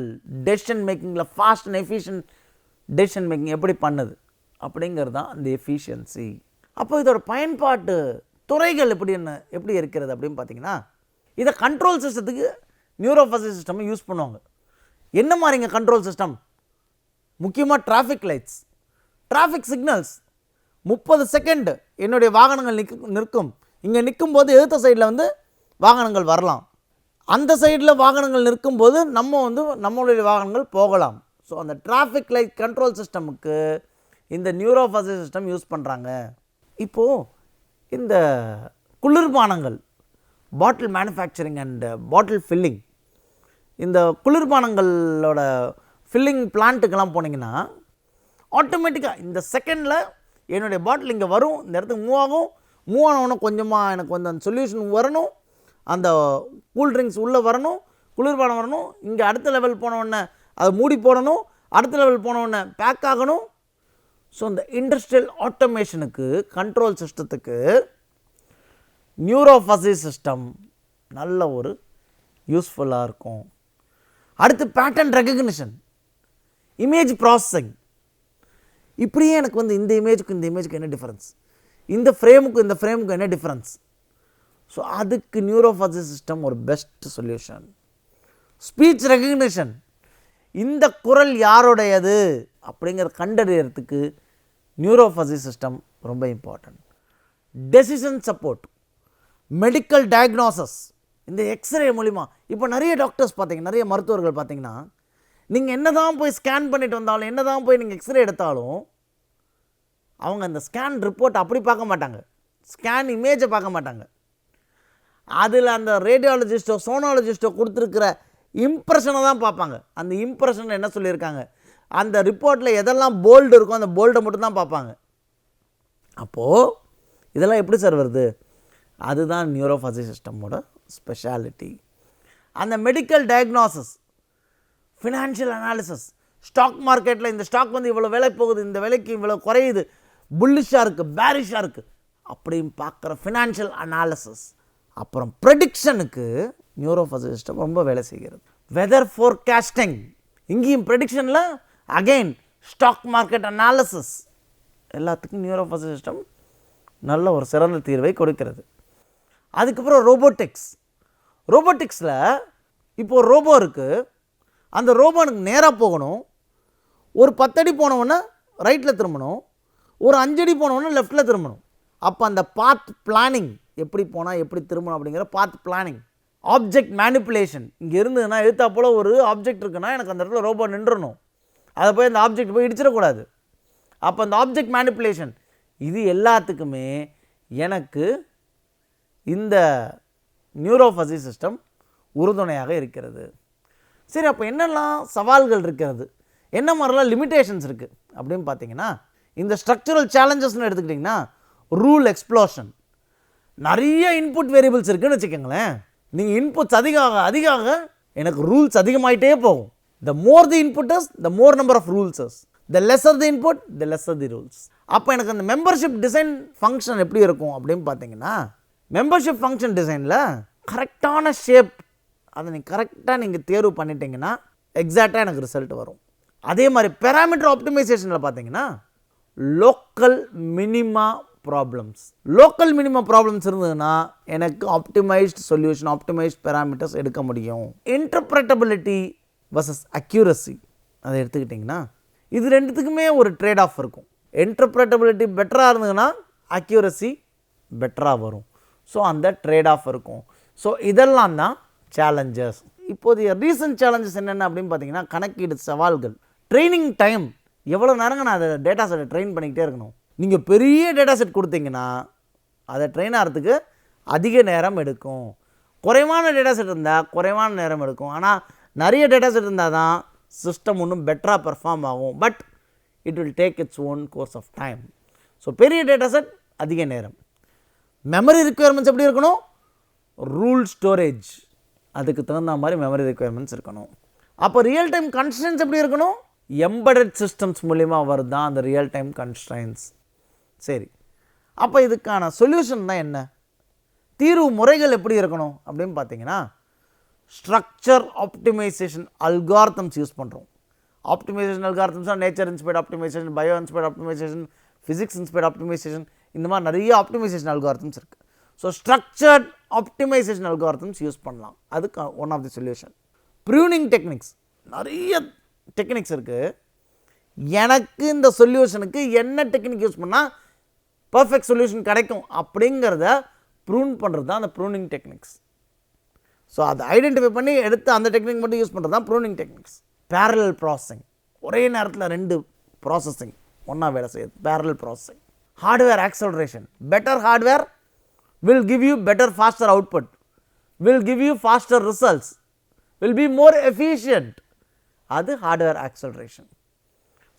டெசிஷன் மேக்கிங்கில் fast and efficient decision making எப்படி பண்ணுது அப்படிங்கிறது தான் அந்த எஃபிஷியன்சி. அப்போ இதோட பயன்பாட்டு துறைகள் எப்படி இருக்கிறது அப்படின்னு பார்த்தீங்கன்னா, இதை கண்ட்ரோல் சிஸ்டத்துக்கு நியூரோ ஃபஸி சிஸ்டம் யூஸ் பண்ணுவாங்க. என்ன மாதிரிங்க கண்ட்ரோல் சிஸ்டம், முக்கியமாக traffic lights, traffic signals. 30 second என்னுடைய வாகனங்கள் நிற்கும், இங்கே நிற்கும்போது எதிர்த்த சைடில் வந்து வாகனங்கள் வரலாம், அந்த சைடில் வாகனங்கள் நிற்கும்போது நம்மளுடைய வாகனங்கள் போகலாம். ஸோ அந்த டிராஃபிக் லைட் கண்ட்ரோல் சிஸ்டமுக்கு இந்த நியூரோ ஃபஸி சிஸ்டம் யூஸ் பண்ணுறாங்க. இப்போது இந்த குளிர்பானங்கள், பாட்டில் மேனுஃபேக்சரிங் அண்ட் பாட்டில் ஃபில்லிங், இந்த குளிர்பானங்களோட ஃபில்லிங் பிளான்ட்டுக்கெல்லாம் போனீங்கன்னா ஆட்டோமேட்டிக்காக இந்த செகண்டில் என்னுடைய பாட்டில் இங்கே வரும், இந்த இடத்துக்கு மூவ் ஆனவுடனே கொஞ்சமாக எனக்கு வந்து அந்த சொல்யூஷன் வரணும், அந்த கூல்ட்ரிங்க்ஸ் உள்ளே வரணும், குளிர்பானம் வரணும், இங்கே அடுத்த லெவல் போனவுடனே அதை மூடி போடணும், அடுத்த லெவல் போனவுடனே பேக் ஆகணும். ஸோ இந்த இண்டஸ்ட்ரியல் ஆட்டோமேஷனுக்கு கண்ட்ரோல் சிஸ்டத்துக்கு நியூரோ ஃபஸி சிஸ்டம் நல்ல ஒரு யூஸ்ஃபுல்லாக இருக்கும். அடுத்து பேட்டர்ன் ரெகக்னிஷன், இமேஜ் ப்ராசஸிங். இப்படியே எனக்கு வந்து இந்த இமேஜுக்கு என்ன டிஃப்ரென்ஸ், இந்த ஃப்ரேமுக்கு என்ன டிஃப்ரென்ஸ். ஸோ அதுக்கு நியூரோ ஃபஸி சிஸ்டம் ஒரு பெஸ்ட் சொல்யூஷன். ஸ்பீச் ரெகக்னிஷன், இந்த குரல் யாருடையது அப்படிங்கிற கண்டறியறதுக்கு நியூரோ ஃபஸி சிஸ்டம் ரொம்ப important. Decision support, medical diagnosis, இந்த எக்ஸ்ரே மூலிமா இப்போ நிறைய டாக்டர்ஸ் பார்த்தீங்கன்னா, நிறைய மருத்துவர்கள் பார்த்தீங்கன்னா, நீங்கள் என்ன தான் போய் ஸ்கேன் பண்ணிட்டு வந்தாலும், என்ன தான் போய் நீங்கள் எக்ஸ்ரே எடுத்தாலும், அவங்க அந்த ஸ்கேன் ரிப்போர்ட் அப்படி பார்க்க மாட்டாங்க, ஸ்கேன் இமேஜை பார்க்க மாட்டாங்க. அதில் அந்த ரேடியாலஜிஸ்ட்டோ சோனாலஜிஸ்ட்டோ கொடுத்துருக்கிற இம்ப்ரெஷனை தான் பார்ப்பாங்க. அந்த இம்ப்ரெஷன் என்ன சொல்லியிருக்காங்க, அந்த ரிப்போர்ட்டில் எதெல்லாம் போல்டு இருக்கோ அந்த போல்டை மட்டும் தான் பார்ப்பாங்க. அப்போது இதெல்லாம் எப்படி சார் வருது? அதுதான் நியூரோஃபஸி சிஸ்டமோட ஸ்பெஷாலிட்டி. அந்த medical diagnosis, financial analysis, stock மார்க்கெட்டில் இந்த ஸ்டாக் வந்து இவ்வளோ விலை போகுது, இந்த விலைக்கு இவ்வளோ குறையுது, புல்லிஷாக இருக்குது, பேரிஷாக இருக்குது அப்படின்னு பார்க்குற ஃபினான்ஷியல் அனாலிசிஸ், அப்புறம் ப்ரெடிக்ஷனுக்கு நியூரோஃபஸி சிஸ்டம் ரொம்ப வேலை செய்கிறது. வெதர் ஃபோர்காஸ்டிங், இங்கேயும் ப்ரெடிக்ஷனில் அகெயின் ஸ்டாக் மார்க்கெட் அனாலிசிஸ், எல்லாத்துக்கும் நியூரோஃபஸி சிஸ்டம் நல்ல ஒரு சிறந்த தீர்வை கொடுக்கிறது. அதுக்கப்புறம் ரோபோட்டிக்ஸில் இப்போது ரோபோ இருக்குது, அந்த ரோபோனுக்கு நேராக போகணும், ஒரு 10 அடி போனவொன்னே ரைட்டில் திரும்பணும், ஒரு 5 அடி போனவொன்னே லெஃப்ட்டில் திரும்பணும். அப்போ அந்த பாத் பிளானிங், எப்படி போனால் எப்படி திரும்பணும் அப்படிங்கிற பாத் பிளானிங். ஆப்ஜெக்ட் மேனிப்புலேஷன், இங்கே இருந்ததுன்னா எழுத்தா போல் ஒரு ஆப்ஜெக்ட் இருக்குன்னா எனக்கு அந்த இடத்துல ரோபோ நின்றணும், அதை போய் அந்த ஆப்ஜெக்ட் போய் இடிச்சிடக்கூடாது. அப்போ அந்த ஆப்ஜெக்ட் மேனிப்புலேஷன், இது எல்லாத்துக்குமே எனக்கு இந்த நியூரோஃபஸி சிஸ்டம் உறுதுணையாக இருக்கிறது. சரி, அப்போ என்னெல்லாம் சவால்கள் இருக்கிறது, என்ன மாதிரிலாம் லிமிட்டேஷன்ஸ் இருக்குது அப்படின்னு பார்த்தீங்கன்னா, இந்த ஸ்ட்ரக்சரல் சேலஞ்சஸ்ன்னு எடுத்துக்கிட்டிங்கன்னா, ரூல் எக்ஸ்ப்ளோஷன், நிறைய இன்புட் வேரியபிள்ஸ் இருக்குதுன்னு வச்சுக்கோங்களேன். நீங்கள் இன்புட்ஸ் அதிக எனக்கு ரூல்ஸ் அதிகமாகிட்டே போகும். The more the input is, the more number of rules is, the lesser the input, the lesser the rules. அப்போ எனக்கு அந்த மெம்பர்ஷிப் டிசைன் ஃபங்க்ஷன் எப்படி இருக்கும் அப்படின்னு பார்த்தீங்கன்னா, மெம்பர்ஷிப் ஃபங்க்ஷன் டிசைனில் கரெக்டான ஷேப், அதை நீங்கள் கரெக்டாக நீங்கள் தேர்வு பண்ணிட்டீங்கன்னா எக்ஸாக்டாக எனக்கு ரிசல்ட் வரும். அதே மாதிரி பேராமீட்டர் ஆப்டிமைசேஷனில் பார்த்தீங்கன்னா, லோக்கல் மினிமா ப்ராப்ளம்ஸ் இருந்ததுன்னா எனக்கு ஆப்டிமைஸ்ட் சொல்யூஷன், ஆப்டிமைஸ்ட் பேராமீட்டர்ஸ் எடுக்க முடியும். இன்டர்பிரட்டபிலிட்டி வர்சஸ் அக்யூரசி, அதை எடுத்துக்கிட்டிங்கன்னா இது ரெண்டுத்துக்குமே ஒரு ட்ரேட் ஆஃப் இருக்கும். இன்டர்பிரட்டபிலிட்டி பெட்டராக இருந்ததுன்னா அக்யூரசி பெட்டராக வரும். ஸோ அந்த ட்ரேட் ஆஃப் இருக்கும். ஸோ இதெல்லாம் தான் சேலஞ்சஸ். இப்போதைய ரீசன்ட் சேலஞ்சஸ் என்னென்ன அப்படின்னு பார்த்தீங்கன்னா, கணக்கீடு சவால்கள். ட்ரைனிங் டைம், எவ்வளோ நேரங்க நான் அதை டேட்டா செட்டை ட்ரெயின் பண்ணிக்கிட்டே இருக்கணும். நீங்கள் பெரிய டேட்டா செட் கொடுத்தீங்கன்னா அதை ட்ரெயின் ஆகிறதுக்கு அதிக நேரம் எடுக்கும். குறைவான டேட்டா செட் இருந்தால் குறைவான நேரம் எடுக்கும். ஆனால் நிறைய டேட்டா செட் இருந்தால் தான் சிஸ்டம் இன்னும் பெட்டராக பெர்ஃபார்ம் ஆகும். But it will take its own course of time. So பெரிய டேட்டா செட் அதிக நேரம். மெமரி ரிக்குயர்மெண்ட்ஸ் எப்படி இருக்கணும்? ரூல் ஸ்டோரேஜ், அதுக்கு தகுந்த மாதிரி மெமரி ரிக்குயர்மெண்ட்ஸ் இருக்கணும். அப்போ ரியல் டைம் கன்ஸ்ட்ரைன்ஸ் எப்படி இருக்கணும்? எம்பெடட் சிஸ்டம்ஸ் மூலிமா வருது தான் அந்த ரியல் டைம் கன்ஸ்ட்ரைன்ஸ். சரி, அப்போ இதுக்கான சொல்யூஷன் தான் என்ன, தீர்வு முறைகள் எப்படி இருக்கணும் அப்படின்னு பார்த்தீங்கன்னா, ஸ்ட்ரக்சர் ஆப்டிமைசேஷன் அல்காரிதம்ஸ் யூஸ் பண்ணுறோம். ஆப்டிமைசேஷன் அல்காரிதம்ஸாக nature inspired optimization, bio inspired optimization, physics inspired optimization, இந்த மாதிரி நிறைய ஆப்டிமைசேஷன் அல்காரிதம்ஸ் இருக்குது. So structured optimization algorithms use பண்ணலாம். அதுக்கு one of the solution. Pruning techniques, நிறைய டெக்னிக்ஸ் இருக்குது. எனக்கு இந்த சொல்யூஷனுக்கு என்ன டெக்னிக் யூஸ் பண்ணால் பர்ஃபெக்ட் சொல்யூஷன் கிடைக்கும் அப்படிங்கிறத ப்ரூன் பண்ணுறது தான் அந்த ப்ரூனிங் டெக்னிக்ஸ். ஸோ அதை ஐடென்டிஃபை பண்ணி எடுத்து அந்த டெக்னிக் மட்டும் யூஸ் பண்ணுறது தான் ப்ரூனிங் டெக்னிக்ஸ். பேரலல் ப்ராசஸிங், ஒரே நேரத்தில் 2 ப்ராசஸிங் ஒன்றா வேலை செய்யுது, parallel processing. Hardware acceleration, better hardware will give you better faster output, will give you faster results, will be more efficient. அது ஹார்ட்வேர் ஆக்சலரேஷன்.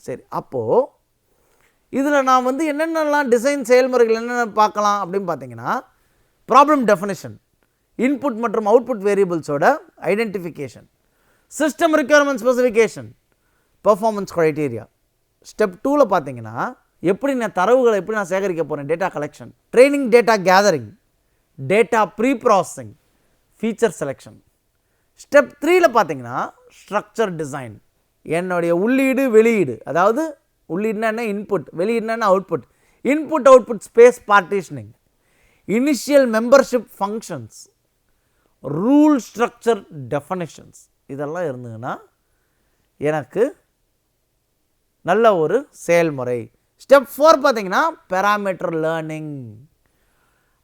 சரி, அப்போது இதில் நான் வந்து என்னென்னலாம் டிசைன் செயல்முறைகள் என்னென்ன பார்க்கலாம் அப்படின்னு பார்த்தீங்கன்னா, ப்ராப்ளம் டெஃபினிஷன், இன்புட் மற்றும் அவுட்புட் வேரியபிள்ஸோட identification, system requirement specification, performance criteria. Step 2ல் பார்த்தீங்கன்னா, எப்படி நான் தரவுகளை எப்படி நான் சேகரிக்க போகிறேன், data collection, training data gathering, data pre processing, feature selection. Step 3ல் பார்த்தீங்கன்னா ஸ்ட்ரக்சர் டிசைன், என்னுடைய உள்ளீடு வெளியீடு, அதாவது உள்ளீடுனா என்ன இன்புட், வெளியீடுனா என்ன output, input output space partitioning, initial membership functions, rule structure definitions, இதெல்லாம் இருந்ததுன்னா எனக்கு நல்ல ஒரு செயல்முறை. ஸ்டெப் 4 பார்த்தீங்கன்னா பேராமீட்டர் லேர்னிங்,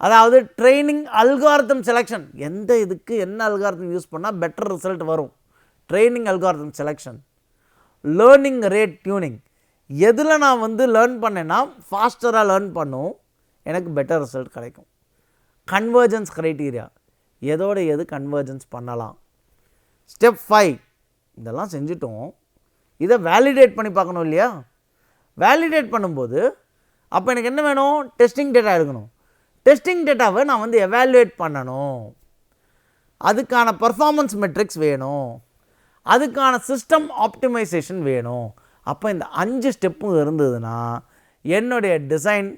அதாவது ட்ரைனிங் அல்காரிதம் செலெக்ஷன், எந்த இதுக்கு என்ன அல்காரிதம் யூஸ் பண்ணால் பெட்டர் ரிசல்ட் வரும், training algorithm selection. Learning rate tuning, எதில் நான் வந்து லேர்ன் பண்ணேன்னா ஃபாஸ்டராக லேர்ன் பண்ணும், எனக்கு பெட்டர் ரிசல்ட் கிடைக்கும். கன்வர்ஜன்ஸ் க்ரைட்டீரியா, எதோட எது கன்வர்ஜன்ஸ் பண்ணலாம். ஸ்டெப் 5 இதெல்லாம் செஞ்சுட்டோம். இதை வேலிடேட் பண்ணி பார்க்கணும் இல்லையா? வேலிடேட் பண்ணும்போது அப்போ எனக்கு என்ன வேணும்? டெஸ்டிங் டேட்டா எடுக்கணும். டெஸ்டிங் டேட்டாவை நான் வந்து எவாலுவேட் பண்ணணும். அதுக்கான பர்ஃபார்மன்ஸ் மெட்ரிக்ஸ் வேணும், அதுக்கான சிஸ்டம் ஆப்டிமைசேஷன் வேணும். அப்போ இந்த 5 ஸ்டெப்பும் இருந்ததுன்னா என்னுடைய டிசைன்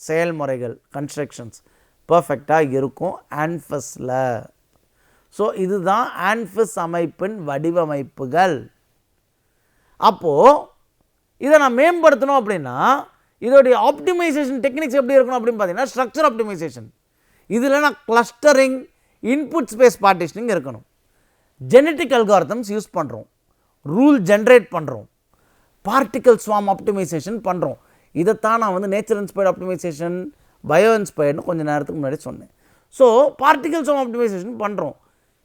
செயல்முறைகள் கன்ஸ்ட்ரக்ஷன்ஸ் பர்ஃபெக்டாக இருக்கும் ஆன்ஃபஸில். ஸோ இதுதான் ஆன்ஃபஸ் அமைப்பின் வடிவமைப்புகள். அப்போது இதை நான் மேம்படுத்தணும் அப்படின்னா இதோடைய ஆப்டிமைசேஷன் டெக்னிக்ஸ் எப்படி இருக்கணும் அப்படின்னு பார்த்தீங்கன்னா ஸ்ட்ரக்சர் ஆப்டிமைசேஷன். இதில் நான் கிளஸ்டரிங், இன்புட் ஸ்பேஸ் பார்ட்டிஷனிங் இருக்கணும். ஜெனட்டிக் அல்காரிதம்ஸ் யூஸ் பண்ணுறோம், ரூல் ஜென்ரேட் பண்ணுறோம், பார்ட்டிக்கல் ஸ்வாம் ஆப்டிமைசேஷன் பண்ணுறோம். இதைத்தான் நான் வந்து நேச்சர் இன்ஸ்பயர்ட் ஆப்டிமைசேஷன், பயோ இன்ஸ்பயர்ட்னு கொஞ்சம் நேரத்துக்கு முன்னாடி சொன்னேன். ஸோ பார்ட்டிக்கல் ஸ்வாம் ஆப்டிமைசேஷன் பண்ணுறோம்,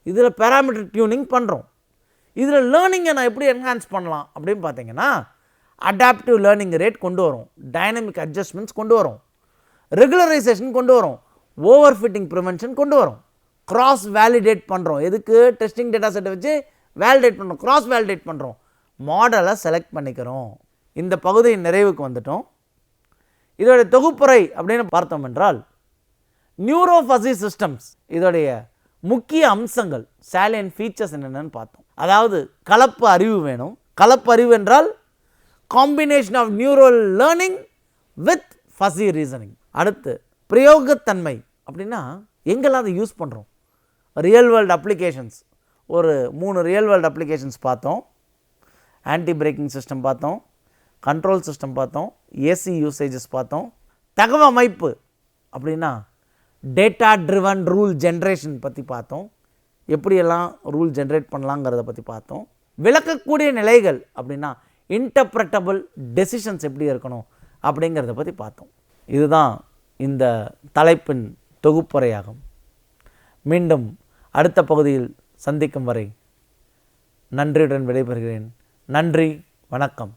இதில் பேராமீட்டர் டியூனிங் பண்ணுறோம். இதில் லேர்னிங்கை நான் எப்படி என்ஹான்ஸ் பண்ணலாம் அப்படின்னு பார்த்தீங்கன்னா அடாப்டிவ் லேர்னிங் ரேட் கொண்டு வரும், டைனமிக் அட்ஜஸ்ட்மெண்ட்ஸ் கொண்டு வரும், ரெகுலரைசேஷன் கொண்டு வரும், ஓவர் ஃபிட்டிங் ப்ரிவென்ஷன் கொண்டு வரும், கிராஸ் வேலிடேட் பண்ணுறோம். எதுக்கு? டெஸ்டிங் டேட்டா செட்டை வச்சு வேலிடேட் பண்ணுறோம், கிராஸ் வேலிடேட் பண்ணுறோம், மாடலை செலக்ட் பண்ணிக்கிறோம். இந்த பகுதியின் நிறைவுக்கு வந்துட்டோம். இதோடைய தொகுப்புரை அப்படின்னு பார்த்தோம் என்றால் நியூரோ ஃபஸி சிஸ்டம்ஸ், இதோடைய முக்கிய அம்சங்கள் சாலியன்ட் ஃபீச்சர்ஸ் என்னென்னு பார்த்தோம். அதாவது கலப்பு அறிவு வேணும். கலப்பு அறிவு என்றால் combination of neural learning with fuzzy reasoning. அடுத்து பிரயோகத்தன்மை அப்படின்னா எங்கெல்லாம் அதை யூஸ் பண்ணுறோம். ரியல் வேர்ல்டு அப்ளிகேஷன்ஸ், ஒரு 3 ரியல் வேர்ல்டு அப்ளிகேஷன்ஸ் பார்த்தோம். ஆன்டி பிரேக்கிங் சிஸ்டம் பார்த்தோம், கண்ட்ரோல் சிஸ்டம் பார்த்தோம், ஏசி யூசேஜஸ் பார்த்தோம். தகவமைப்பு அப்படின்னா டேட்டா ட்ரிவன் ரூல் ஜென்ரேஷன் பற்றி பார்த்தோம், எப்படியெல்லாம் ரூல் ஜென்ரேட் பண்ணலாங்கிறத பற்றி பார்த்தோம். விளக்கக்கூடிய நிலைகள் அப்படின்னா இன்டர்பிரட்டபிள் டெசிஷன்ஸ் எப்படி இருக்கணும் அப்படிங்கிறத பற்றி பார்த்தோம். இதுதான் இந்த தலைப்பின் தொகுப்புரையாகும். மீண்டும் அடுத்த பகுதியில் சந்திக்கும் வரை நன்றியுடன் விடைபெறுகிறேன். நன்றி, வணக்கம்.